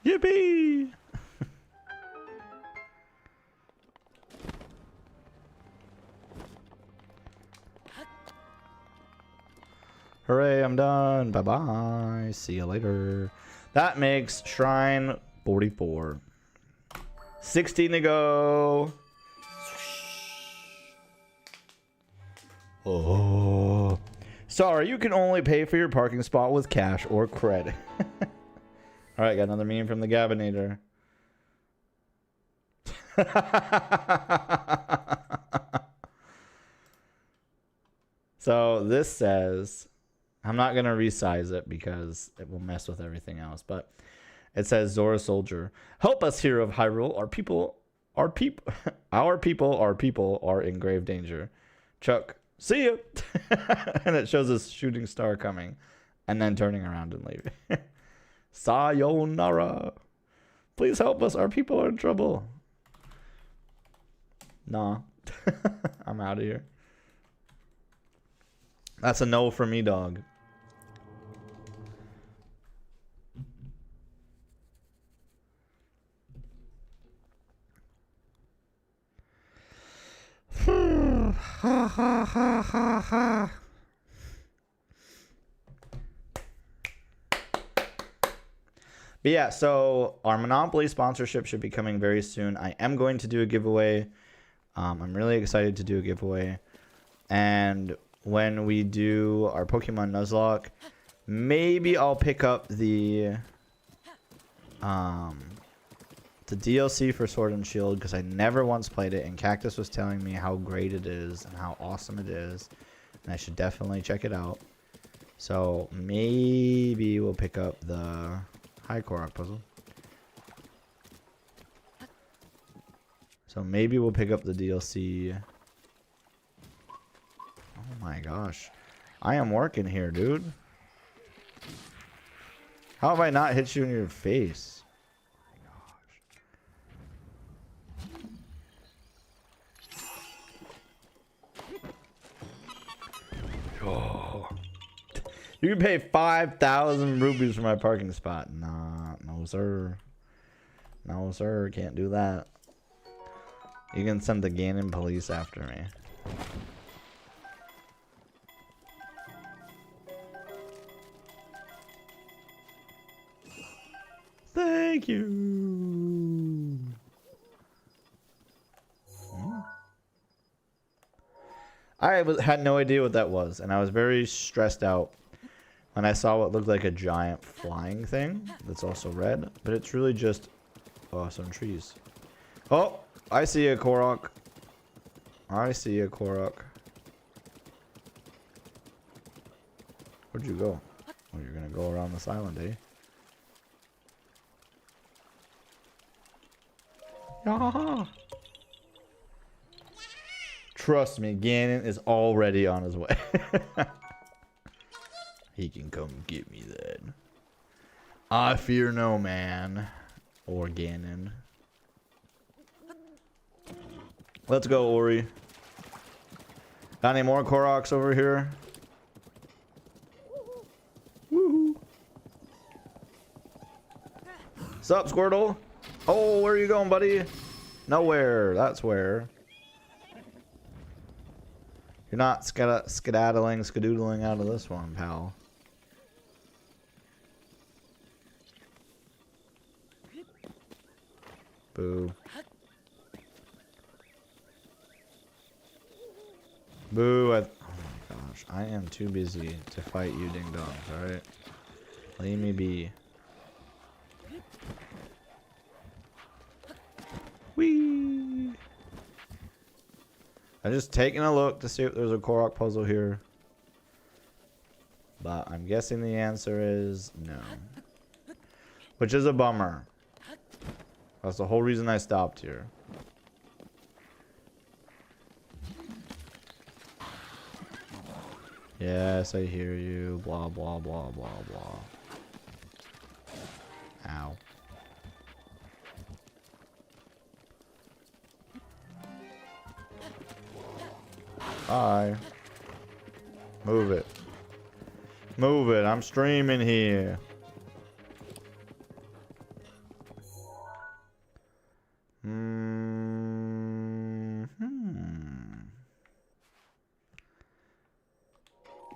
Yippee! Hooray, I'm done. Bye-bye. See you later. That makes Shrine 44. 16 to go. Oh. Sorry, you can only pay for your parking spot with cash or credit. Alright, got another meme from the Gabinator. So this says, I'm not going to resize it because it will mess with everything else, but it says Zora Soldier, help us here of Hyrule. Our people are in grave danger. Chuck, see you. And it shows a shooting star coming and then turning around and leaving. Sayonara. Please help us. Our people are in trouble. Nah. I'm out of here. That's a no for me, dog. But yeah, so our Monopoly sponsorship should be coming very soon. I am going to do a giveaway. I'm really excited to do a giveaway. And when we do our Pokemon Nuzlocke, maybe I'll pick up the DLC for Sword and Shield because I never once played it, and Cactus was telling me how great it is and how awesome it is, and I should definitely check it out. So maybe we'll pick up the High Korok puzzle. So maybe we'll pick up the DLC. Oh my gosh. I am working here, dude. How have I not hit you in your face? Oh. You can pay 5,000 rupees for my parking spot. Nah, no sir. No sir, can't do that. You can send the Ganon police after me. Thank you. Had no idea what that was, and I was very stressed out when I saw what looked like a giant flying thing that's also red, but it's really just some trees. Oh, I see a Korok. I see a Korok. Where'd you go? Oh, you're gonna go around this island, eh? Yeah. Trust me, Ganon is already on his way. He can come get me then. I fear no man. Or Ganon. Let's go, Ori. Got any more Koroks over here? Woohoo. Sup, Squirtle? Oh, where are you going, buddy? Nowhere. That's where. You're not skedaddling out of this one, pal. Boo. Boo. Oh my gosh. I am too busy to fight you ding-dongs, alright? Leave me be. Whee! I'm just taking a look to see if there's a Korok puzzle here. But I'm guessing the answer is no. Which is a bummer. That's the whole reason I stopped here. Yes, I hear you. Blah, blah, blah, blah, blah. Ow. Bye. Move it. Move it. I'm streaming here.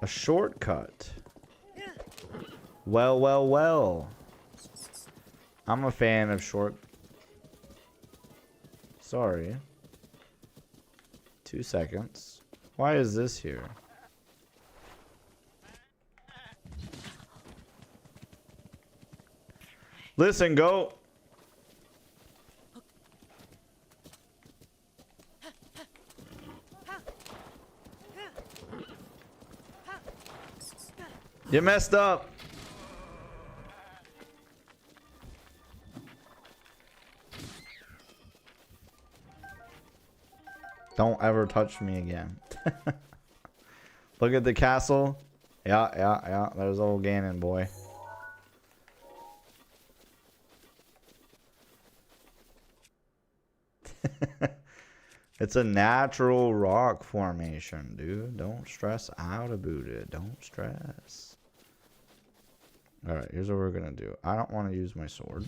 A shortcut. Well, well, well. I'm a fan of Sorry. 2 seconds. Why is this here? Listen, go. You messed up. Don't ever touch me again. Look at the castle. Yeah. There's old Ganon, boy. It's a natural rock formation, dude. Don't stress out about it. Don't stress. Alright, here's what we're gonna do. I don't want to use my sword.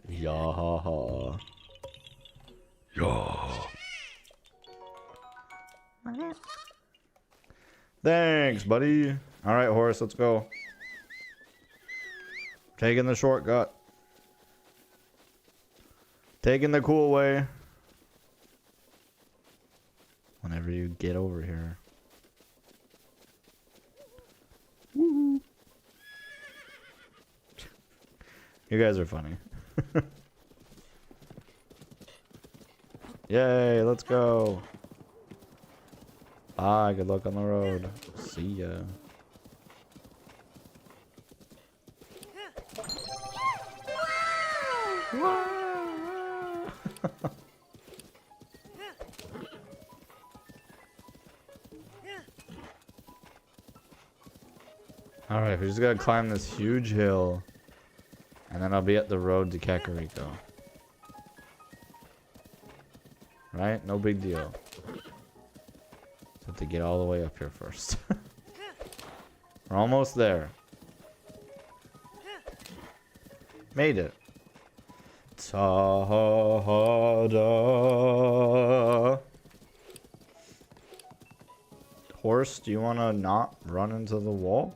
Yahaha. Yeah. Thanks, buddy. Alright, horse, let's go. Taking the shortcut. Taking the cool way. Whenever you get over here. Woo. You guys are funny. Yay, let's go. Bye, good luck on the road. See ya. Alright, we just gotta climb this huge hill. And then I'll be at the road to Kakariko. Right? No big deal. Just have to get all the way up here first. We're almost there. Made it. Ta-da. Horse, do you want to not run into the wall?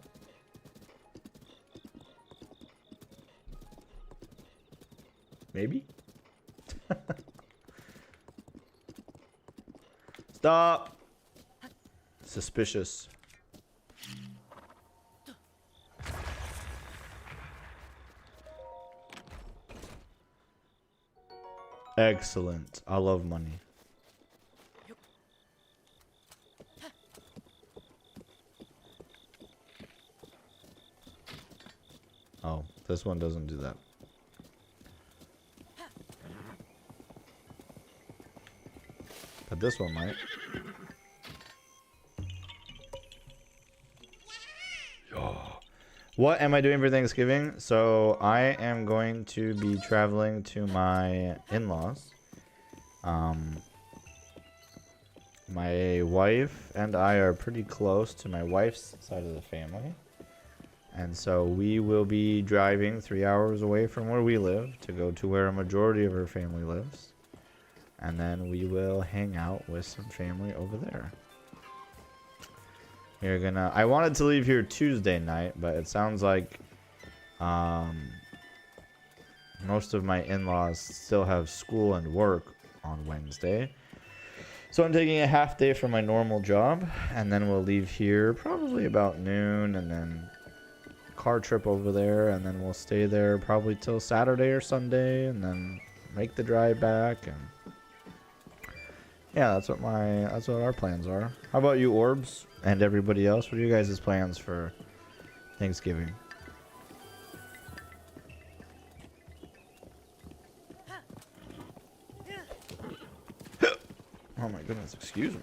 Maybe? Stop! Suspicious. Excellent. I love money. Oh, this one doesn't do that. But this one might. What am I doing for Thanksgiving? So I am going to be traveling to my in-laws. My wife and I are pretty close to my wife's side of the family. And so we will be driving 3 hours away from where we live to go to where a majority of her family lives. And then we will hang out with some family over there. We're gonna... I wanted to leave here Tuesday night, but it sounds like most of my in-laws still have school and work on Wednesday. So I'm taking a half day from my normal job, and then we'll leave here probably about noon, and then car trip over there, and then we'll stay there probably till Saturday or Sunday, and then make the drive back. And yeah, that's what our plans are. How about you, Orbs, and everybody else? What are you guys' plans for Thanksgiving? Oh my goodness, excuse me.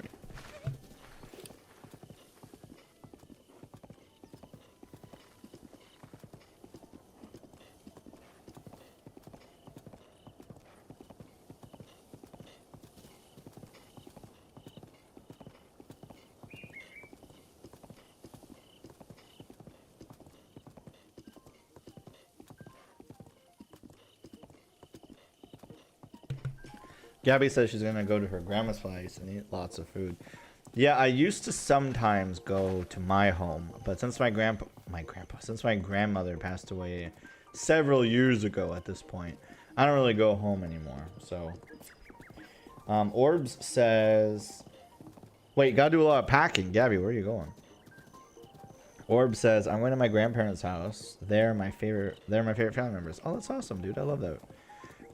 Gabby says she's gonna go to her grandma's place and eat lots of food. Yeah, I used to sometimes go to my home, but since my grandmother passed away several years ago at this point, I don't really go home anymore. So, Orbs says, wait, gotta do a lot of packing. Gabby, where are you going? Orb says, I'm going to my grandparents' house. They're my favorite family members. Oh, that's awesome, dude. I love that.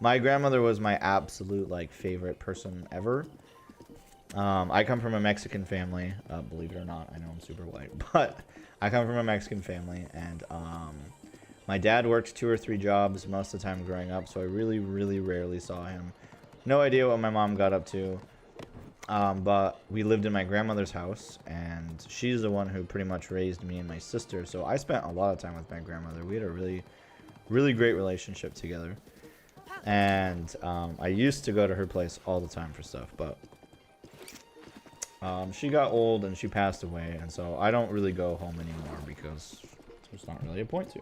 My grandmother was my absolute, like, favorite person ever. I come from a Mexican family. Believe it or not, I know I'm super white. But I come from a Mexican family. And my dad worked 2 or 3 jobs most of the time growing up. So I really, really rarely saw him. No idea what my mom got up to. But we lived in my grandmother's house, and she's the one who pretty much raised me and my sister. So I spent a lot of time with my grandmother. We had a really, really great relationship together. And I used to go to her place all the time for stuff, but she got old and she passed away, and so I don't really go home anymore because there's not really a point to.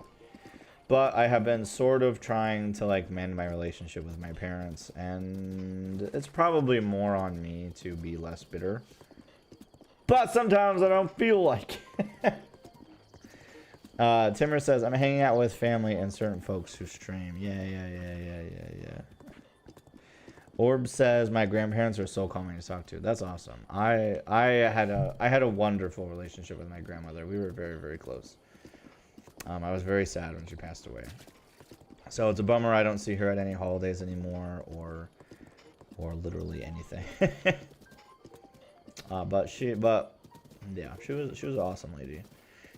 But I have been sort of trying to, like, mend my relationship with my parents, and it's probably more on me to be less bitter. But sometimes I don't feel like it. Timmer says, I'm hanging out with family and certain folks who stream. Yeah. Orb says, my grandparents are so calming to talk to. That's awesome. I had a wonderful relationship with my grandmother. We were very, very close. I was very sad when she passed away. So it's a bummer I don't see her at any holidays anymore, or literally anything. But yeah, she was an awesome lady.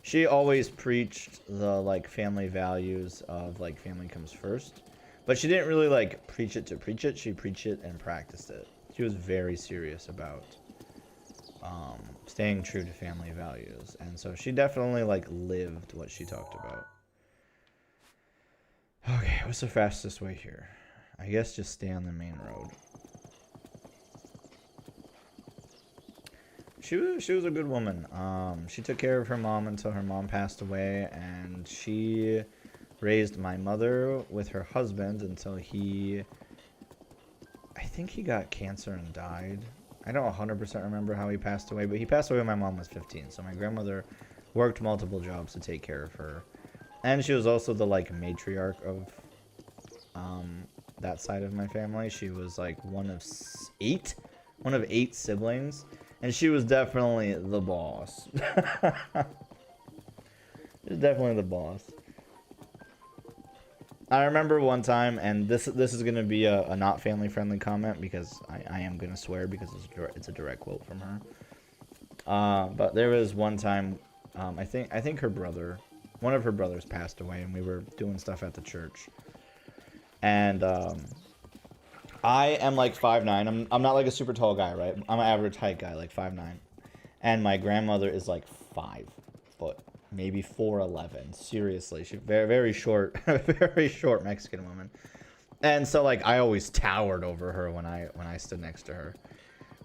She always preached the, like, family values of, like, family comes first. But she didn't really, like, preach it to preach it. She preached it and practiced it. She was very serious about staying true to family values. And so she definitely, like, lived what she talked about. Okay, what's the fastest way here? I guess just stay on the main road. She was a good woman. She took care of her mom until her mom passed away, and she raised my mother with her husband until I think he got cancer and died. I don't 100% remember how he passed away, but he passed away when my mom was 15. So my grandmother worked multiple jobs to take care of her. And she was also the, like, matriarch of that side of my family. She was, like, one of 8 siblings. And she was definitely the boss. She was definitely the boss. I remember one time, and this is going to be a not family friendly comment because I am going to swear because it's a direct quote from her. But there was one time, I think her brother, one of her brothers passed away, and we were doing stuff at the church. And I am like 5'9". I'm not like a super tall guy, right? I'm an average height guy, like 5'9". And my grandmother is like 5 foot. Maybe 4'11". Seriously, she's very, very short, very short Mexican woman. And so, like, I always towered over her when I stood next to her.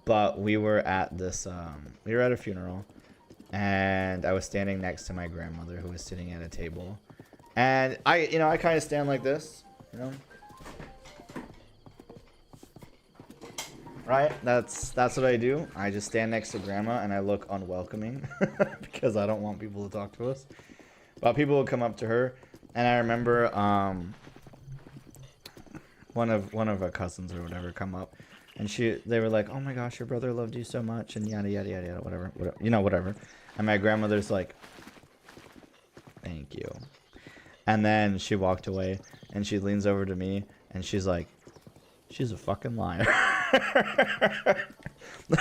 But we were at this, we were at a funeral, and I was standing next to my grandmother who was sitting at a table. And I kind of stand like this, Right? That's what I do. I just stand next to grandma and I look unwelcoming because I don't want people to talk to us. But people would come up to her, and I remember one of our cousins or whatever come up, and they were like, "Oh my gosh, your brother loved you so much," and yada yada yada yada, whatever. And my grandmother's like, "Thank you." And then she walked away, and she leans over to me, and she's like, "She's a fucking liar."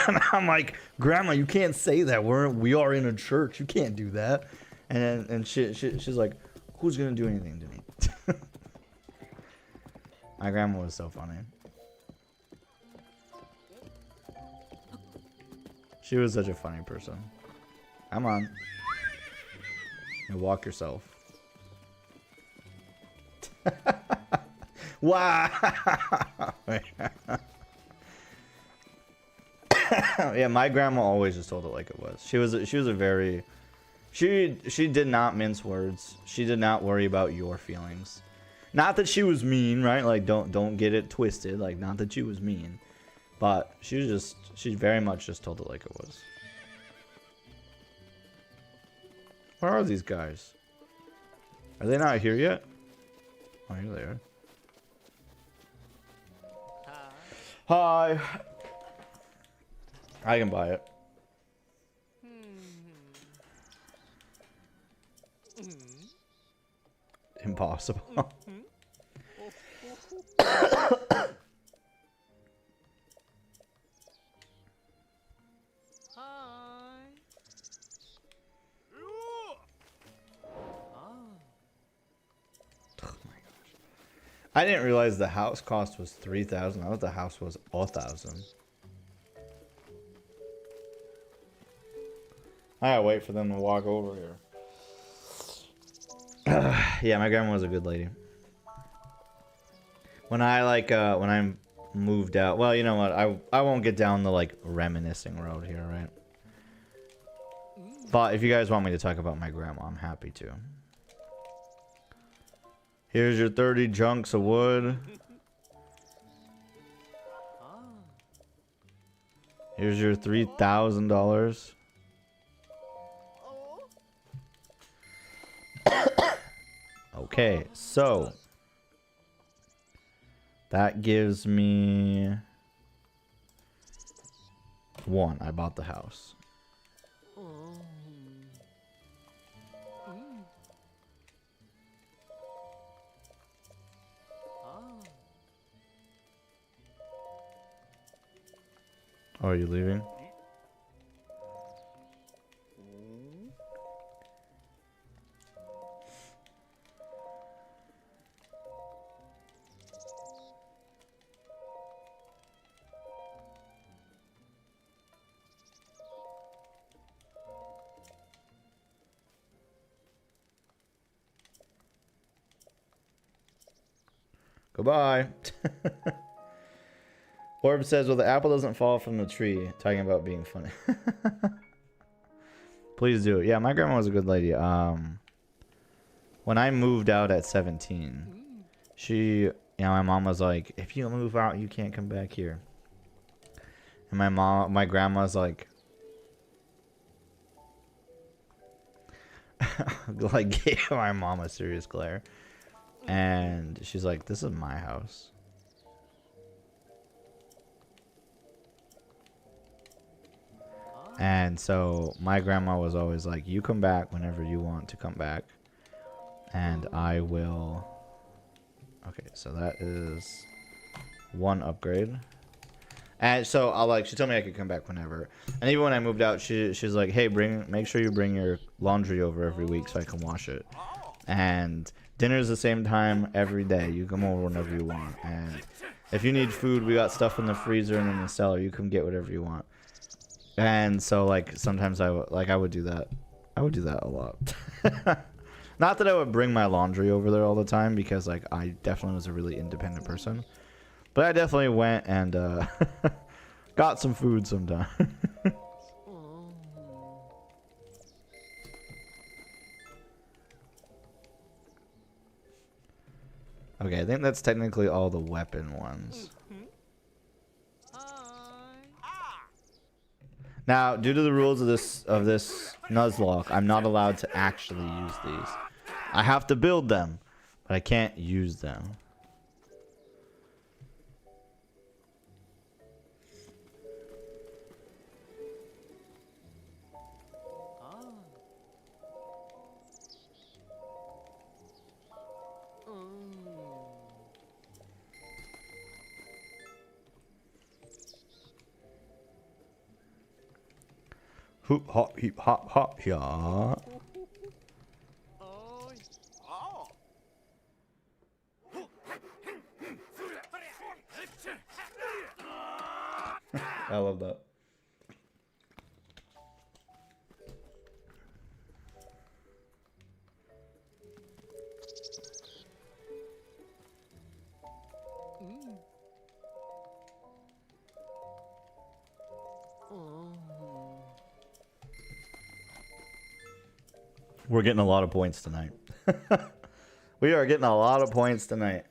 And I'm like, "Grandma, you can't say that. We are in a church. You can't do that." And she's like, "Who's gonna do anything to me?" My grandma was so funny. She was such a funny person. Come on. You walk yourself. Wow. Yeah, my grandma always just told it like it was. She was a very she did not mince words. She did not worry about your feelings. Not that she was mean, right? Like don't get it twisted. Like, not that she was mean, but she very much just told it like it was. Where are these guys? Are they not here yet? Oh, here they are. Hi. I can buy it. Impossible. I didn't realize the house cost was 3,000. I thought the house was 1,000. I gotta wait for them to walk over here. Yeah, my grandma was a good lady. When I when I moved out, well, you know what? I won't get down the like reminiscing road here, right? But if you guys want me to talk about my grandma, I'm happy to. Here's your 30 chunks of wood. Here's your $3,000. Okay, so that gives me 1. I bought the house. Oh, are you leaving? Goodbye. Orb says, well, the apple doesn't fall from the tree. Talking about being funny. Please do. Yeah, my grandma was a good lady. When I moved out at 17, my mom was like, if you move out, you can't come back here. And my grandma's like, like gave my mom a serious glare. And she's like, this is my house. And so my grandma was always like, you come back whenever you want to come back. And I will. Okay, so that is 1 upgrade. And so she told me I could come back whenever. And even when I moved out, she's like, hey, make sure you bring your laundry over every week so I can wash it. And dinner's the same time every day. You come over whenever you want. And if you need food, we got stuff in the freezer and in the cellar. You come get whatever you want. And so like sometimes I would do that. I would do that a lot. Not that I would bring my laundry over there all the time, because like I definitely was a really independent person. But I definitely went and got some food sometime. Okay, I think that's technically all the weapon ones. Now, due to the rules of this Nuzlocke, I'm not allowed to actually use these. I have to build them, but I can't use them. Hoop hop heap hop hop yeah. I love that. We're getting a lot of points tonight. We are getting a lot of points tonight.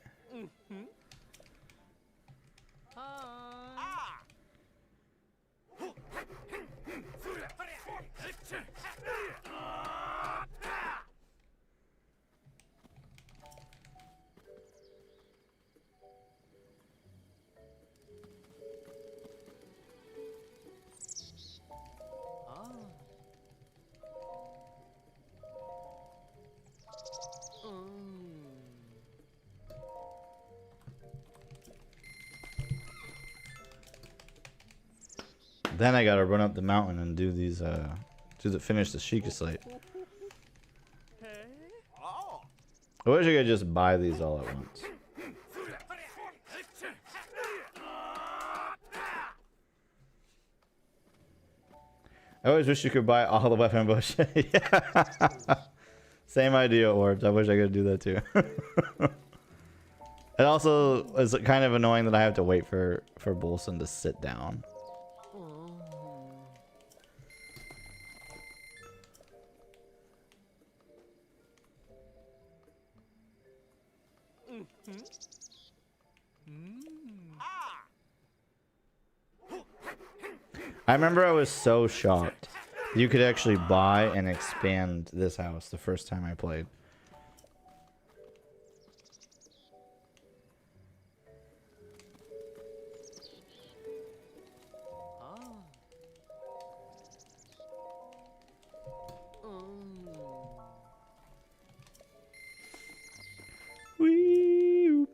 Then I gotta run up the mountain and do these, finish the Sheikah slate. I wish I could just buy these all at once. I always wish you could buy all the weapon bush. Yeah. Same idea, Orbs. I wish I could do that too. It also is kind of annoying that I have to wait for Bolson to sit down. I remember I was so shocked you could actually buy and expand this house the first time I played. Wee.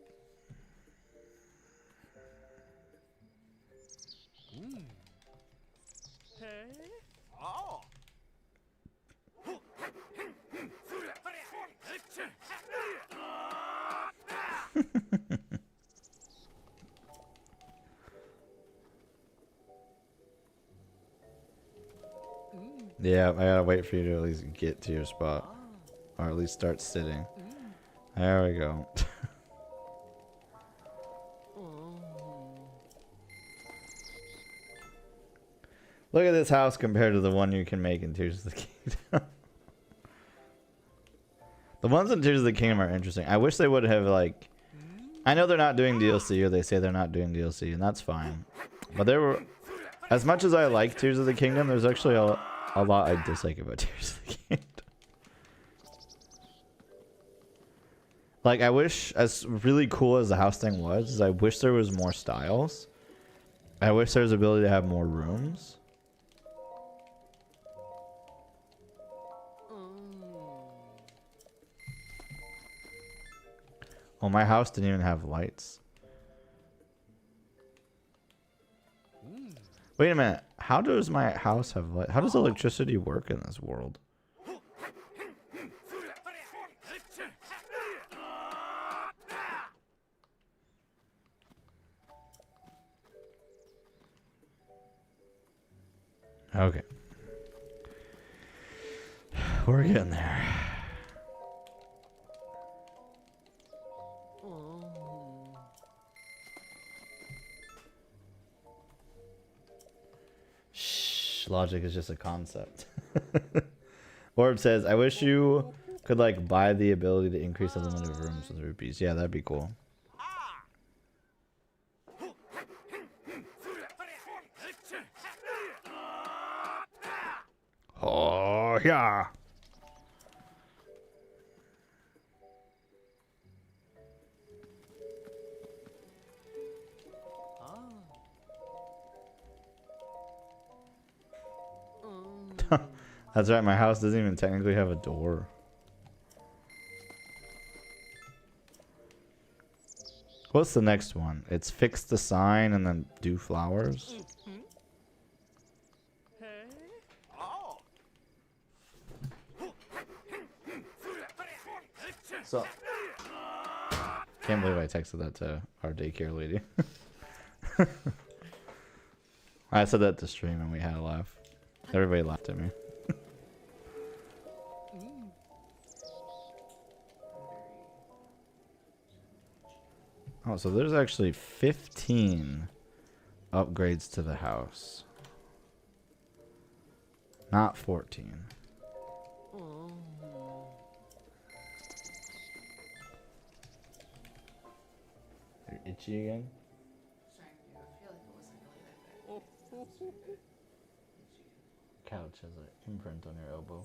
Yeah, I gotta wait for you to at least get to your spot. Or at least start sitting. There we go. Look at this house compared to the one you can make in Tears of the Kingdom. The ones in Tears of the Kingdom are interesting. I wish they would have, like... I know they're not doing DLC, or they say they're not doing DLC, and that's fine. But there were... As much as I like Tears of the Kingdom, there's actually a lot I dislike about Tears of the Kingdom. Like, I wish, as really cool as the house thing was, is I wish there was more styles. I wish there was the ability to have more rooms. Oh, my house didn't even have lights. Wait a minute. How does my house have light? How does electricity work in this world? Okay. We're getting there. Shh, logic is just a concept. Orb says, I wish you could like buy the ability to increase the limit of rooms with rupees. Yeah, that'd be cool. Oh, yeah. That's right, my house doesn't even technically have a door. What's the next one? It's fix the sign and then do flowers. So, can't believe I texted that to our daycare lady. I said that to stream and we had a laugh. Everybody laughed at me. Oh, so there's actually 15 upgrades to the house. Not 14. You're itchy again? Couch has an imprint on your elbow.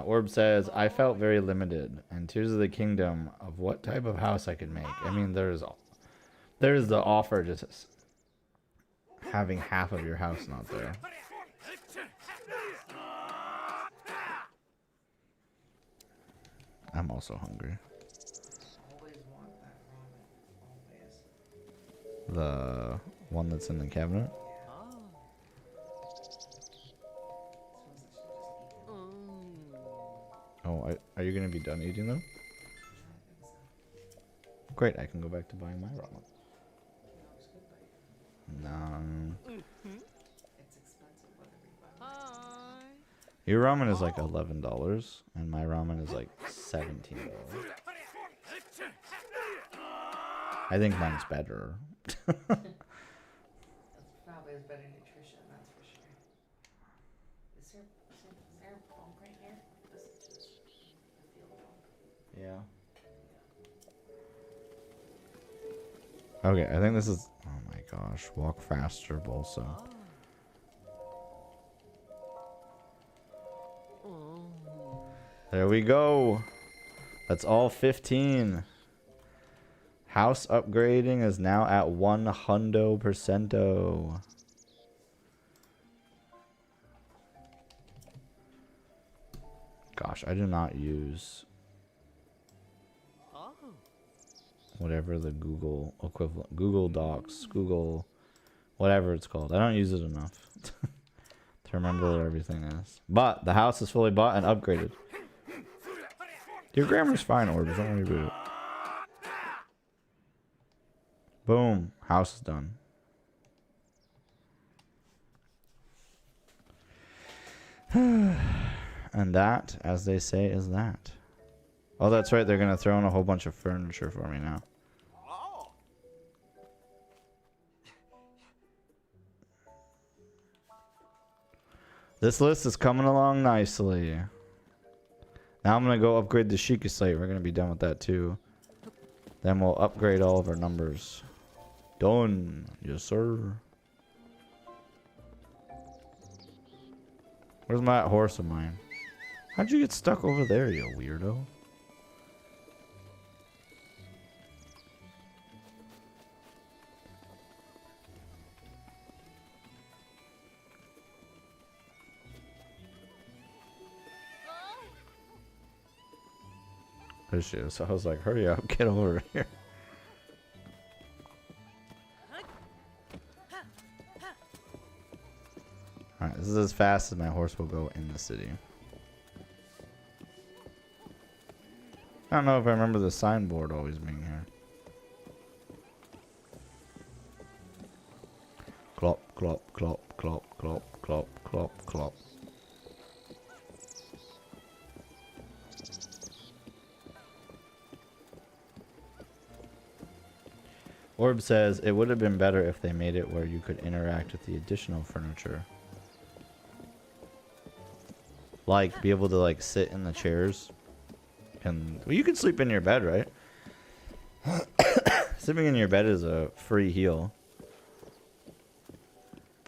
Orb says, I felt very limited, and Tears of the Kingdom of what type of house I could make. I mean, there's the offer just having half of your house not there. I'm also hungry. The one that's in the cabinet. Oh, are you gonna be done eating them? Great, I can go back to buying my ramen. No. Your ramen is like $11, and my ramen is like $17. I think mine's better. That's probably has better nutrition, that's for sure. Is there a bunk right here? Listen to this. I feel the bunk. Yeah. Okay, I think this is... Oh my gosh. Walk faster, Bolsa. There we go. That's all 15. House upgrading is now at 100%. Gosh, I do not use whatever the Google equivalent, Google Docs, Google, whatever it's called. I don't use it enough to remember what everything is. But the house is fully bought and upgraded. Your grammar's fine, Orbs. Don't worry about it. Boom. House is done. And that, as they say, is that. Oh, that's right. They're going to throw in a whole bunch of furniture for me now. This list is coming along nicely. Now I'm going to go upgrade the Sheikah slate. We're going to be done with that too. Then we'll upgrade all of our numbers. Done. Yes, sir. Where's my horse of mine? How'd you get stuck over there, you weirdo? There she is. So I was like, hurry up, get over here. Alright, this is as fast as my horse will go in the city. I don't know if I remember the signboard always being here. Clop, clop, clop, clop, clop, clop, clop, clop. Orb says, it would have been better if they made it where you could interact with the additional furniture. Like, be able to, like, sit in the chairs. And, well, you can sleep in your bed, right? Sleeping in your bed is a free heal.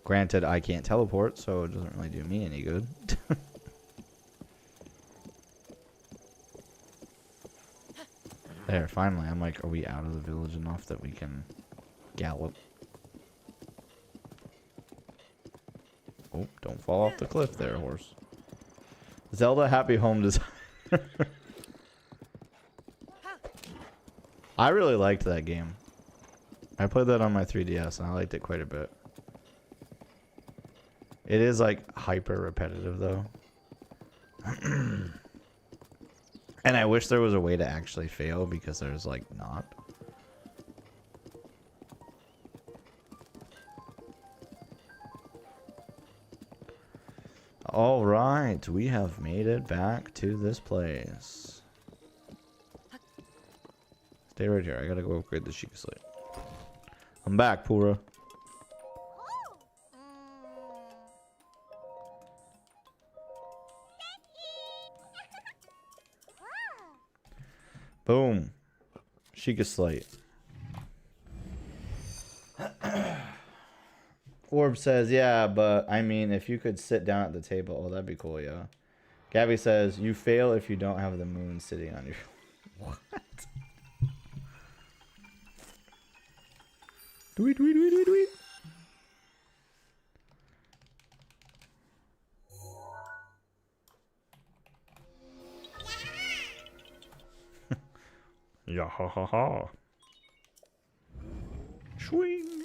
Granted, I can't teleport, so it doesn't really do me any good. There, finally. I'm like, are we out of the village enough that we can gallop? Oh, don't fall off the cliff there, horse. Zelda Happy Home Design. I really liked that game. I played that on my 3DS and I liked it quite a bit. It is like hyper repetitive though. And I wish there was a way to actually fail because there's like not. All right, we have made it back to this place. Stay right here. I gotta go upgrade the Sheikah slate. I'm back, Pura. Boom. Sheikah slate. Orb says, yeah, but I mean, if you could sit down at the table, oh, that'd be cool, yeah. Gabby says, you fail if you don't have the moon sitting on your... What? Tweet, tweet, tweet, tweet, tweet. Yeah, ha, ha, ha. Swing.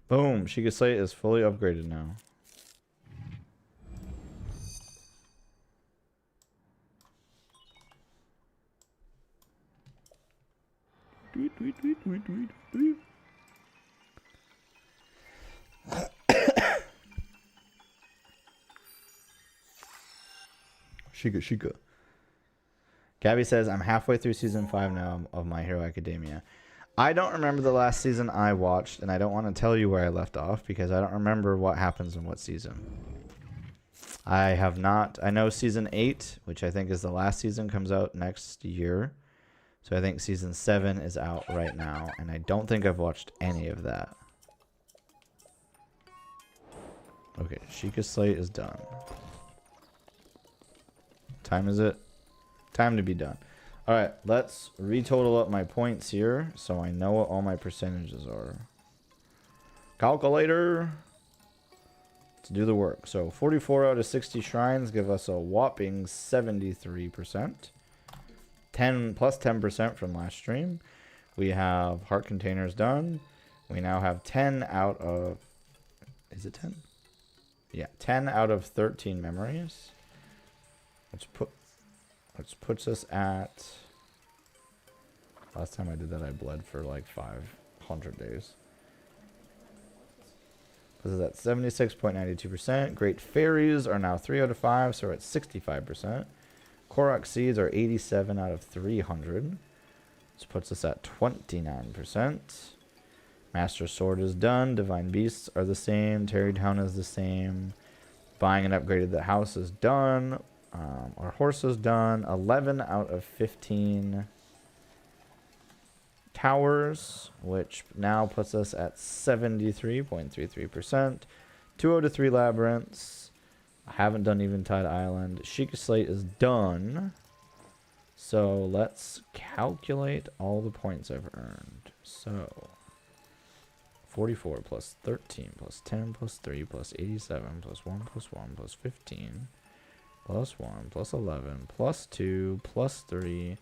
Boom. Sheikah Slate is fully upgraded now. Sheikah. Gabby says, I'm halfway through season 5 now of My Hero Academia. I don't remember the last season I watched, and I don't want to tell you where I left off because I don't remember what happens in what season. I have not. I know season 8, which I think is the last season, comes out next year. So I think season 7 is out right now, and I don't think I've watched any of that. Okay, Sheikah Slate is done. Time is it? Time to be done. Alright, let's retotal up my points here so I know what all my percentages are. Calculator! To do the work. So 44 out of 60 shrines give us a whopping 73%. 10 plus 10% from last stream. We have heart containers done. We now have 10 out of... Is it 10? Yeah, 10 out of 13 memories. Which puts us at... Last time I did that, I bled for like 500 days. This is at 76.92%. Great Fairies are now 3 out of 5, so we're at 65%. Korok Seeds are 87 out of 300. This puts us at 29%. Master Sword is done. Divine Beasts are the same. Terrytown is the same. Buying and upgraded the house is done. Our horse is done. 11 out of 15 towers, which now puts us at 73.33%. 2 out of 3 labyrinths. I haven't done Eventide Island. Sheikah Slate is done. So let's calculate all the points I've earned. So 44 plus 13 plus 10 plus 3 plus 87 plus 1 plus 1 plus 15 plus 1 plus 11 plus 2 plus 3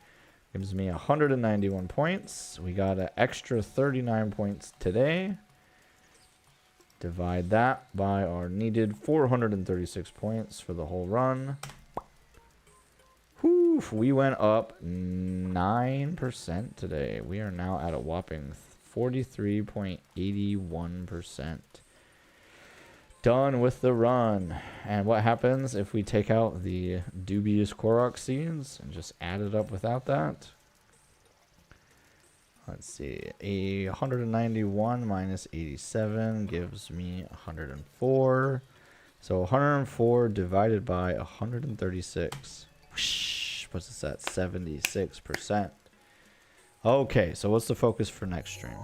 gives me 191 points. We got an extra 39 points today. Divide that by our needed 436 points for the whole run. Whew, we went up 9% today. We are now at a whopping 43.81%. Done with the run. And what happens if we take out the dubious Korok Seeds and just add it up without that? Let's see. 191 minus 87 gives me 104. So 104 divided by 136. Whoosh, puts us at 76%. Okay, so what's the focus for next stream?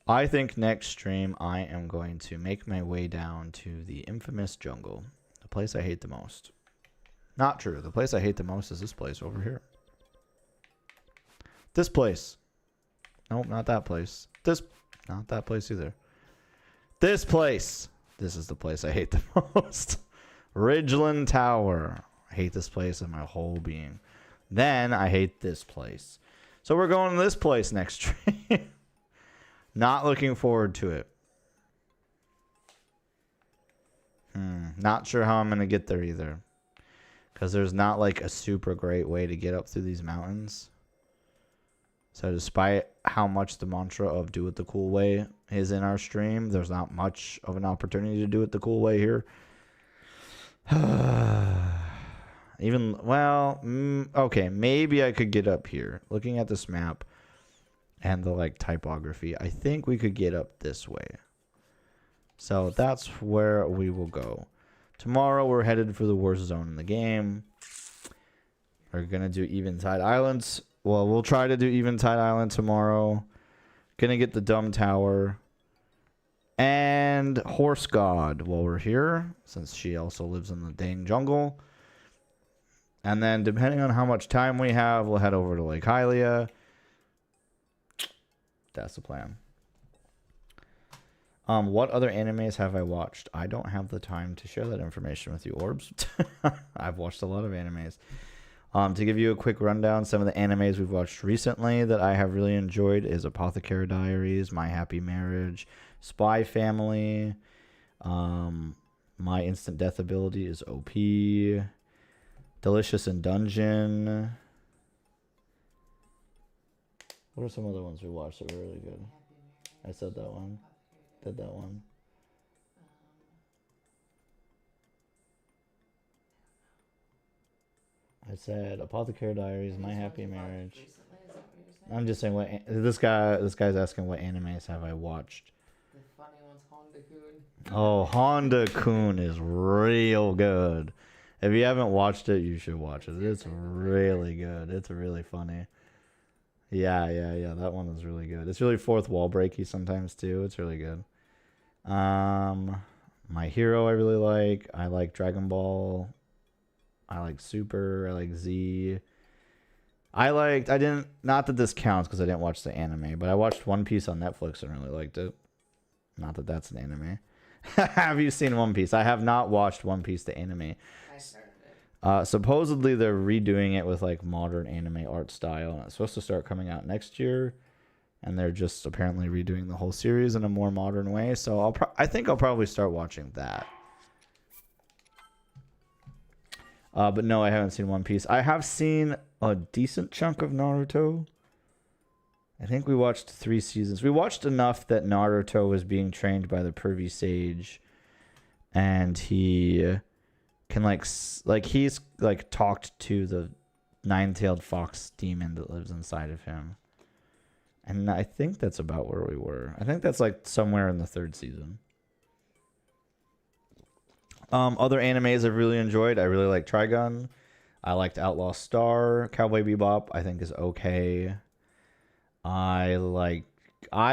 I think next stream I am going to make my way down to the infamous jungle. The place I hate the most. Not true. The place I hate the most is this place over here. This place. Nope, not that place. Not that place either. This place. This is the place I hate the most. Ridgeland Tower. I hate this place with my whole being. Then I hate this place. So we're going to this place next stream. Not looking forward to it. Not sure how I'm going to get there either. Because there's not like a super great way to get up through these mountains. So despite how much the mantra of do it the cool way is in our stream, there's not much of an opportunity to do it the cool way here. Even, well, okay, maybe I could get up here. Looking at this map and the like typography, I think we could get up this way. So that's where we will go. Tomorrow we're headed for the worst zone in the game. We're going to do Eventide Islands. Well, we'll try to do Eventide Island tomorrow. Gonna get the Dumb Tower. And Horse God while we're here, since she also lives in the dang jungle. And then, depending on how much time we have, we'll head over to Lake Hylia. That's the plan. What other animes have I watched? I don't have the time to share that information with you, Orbs. I've watched a lot of animes. To give you a quick rundown, some of the animes we've watched recently that I have really enjoyed is Apothecary Diaries, My Happy Marriage, Spy Family. My Instant Death Ability is OP. Delicious in Dungeon. What are some other ones we watched that were really good? I said that one. Did that one. I said Apothecary Diaries, My Happy Marriage. Recently, is that what you're saying? I'm just saying what this guy's asking what animes have I watched. The funny one's Honda-kun. Oh, Honda-kun is real good. If you haven't watched it, you should watch it. It's really good. It's really funny. Yeah. That one is really good. It's really fourth wall breaky sometimes too. It's really good. My Hero I really like. I like Dragon Ball. I like Super. I like Z. Not that this counts because I didn't watch the anime, but I watched One Piece on Netflix and really liked it. Not that that's an anime. Have you seen One Piece? I have not watched One Piece the anime. I started it. Supposedly they're redoing it with like modern anime art style, and it's supposed to start coming out next year. And they're just apparently redoing the whole series in a more modern way. So I think I'll probably start watching that. But no, I haven't seen One Piece. I have seen a decent chunk of Naruto. I think we watched 3 seasons. We watched enough that Naruto was being trained by the Pervy Sage, and he can he's like talked to the 9-tailed fox demon that lives inside of him. And I think that's about where we were. I think that's like somewhere in the 3rd season. Other animes I've really enjoyed. I really like Trigun. I liked Outlaw Star. Cowboy Bebop I think is okay. I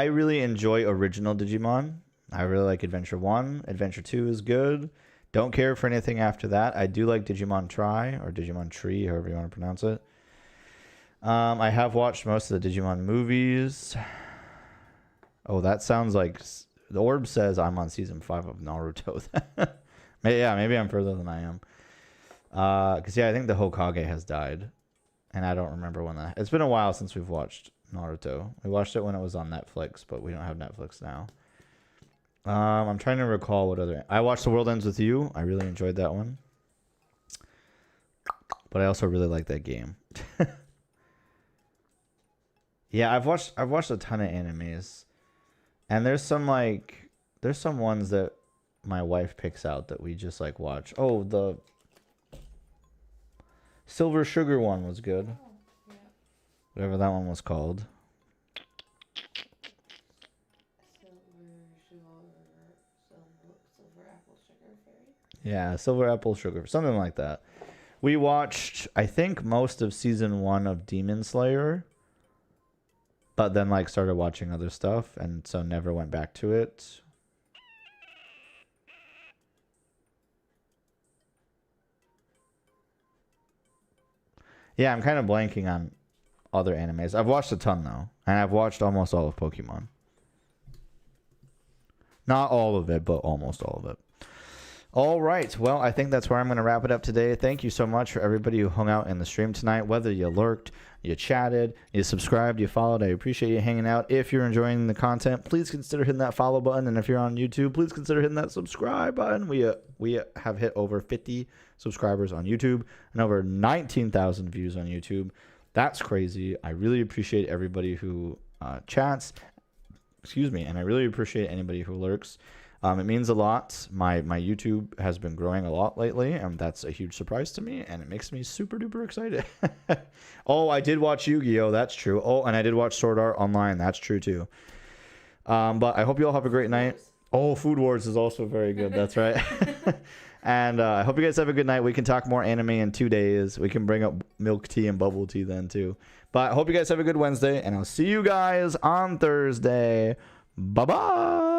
really enjoy original Digimon. I really like Adventure 1. Adventure 2 is good. Don't care for anything after that. I do like Digimon Tri or Digimon Tree, however you want to pronounce it. I have watched most of the Digimon movies. Oh, that sounds like the orb says I'm on season 5 of Naruto. Maybe I'm further than I am. Because I think the Hokage has died, and I don't remember when that. It's been a while since we've watched Naruto. We watched it when it was on Netflix, but we don't have Netflix now. I'm trying to recall what other. I watched The World Ends With You. I really enjoyed that one, but I also really like that game. Yeah, I've watched a ton of animes, and there's some ones that my wife picks out that we just like watch. Oh, the Silver Sugar one was good. Oh, yeah. Whatever that one was called. Silver apple sugar fairy. Yeah, Silver Apple Sugar, something like that. We watched, I think, most of season 1 of Demon Slayer, but then like started watching other stuff, and so never went back to it. Yeah, I'm kind of blanking on other animes. I've watched a ton though, and I've watched almost all of Pokemon. Not all of it, but almost all of it. All right. Well, I think that's where I'm going to wrap it up today. Thank you so much for everybody who hung out in the stream tonight, whether you lurked, you chatted, you subscribed, you followed. I appreciate you hanging out. If you're enjoying the content, please consider hitting that follow button. And if you're on YouTube, please consider hitting that subscribe button. We have hit over 50 subscribers on YouTube and over 19,000 views on YouTube. That's crazy. I really appreciate everybody who chats. Excuse me. And I really appreciate anybody who lurks. It means a lot. My YouTube has been growing a lot lately, and that's a huge surprise to me, and it makes me super duper excited. Oh, I did watch Yu-Gi-Oh! That's true. Oh, and I did watch Sword Art Online. That's true too. But I hope you all have a great night. Oh, Food Wars is also very good. That's right. And I hope you guys have a good night. We can talk more anime in 2 days. We can bring up milk tea and bubble tea then too. But I hope you guys have a good Wednesday, and I'll see you guys on Thursday. Bye-bye.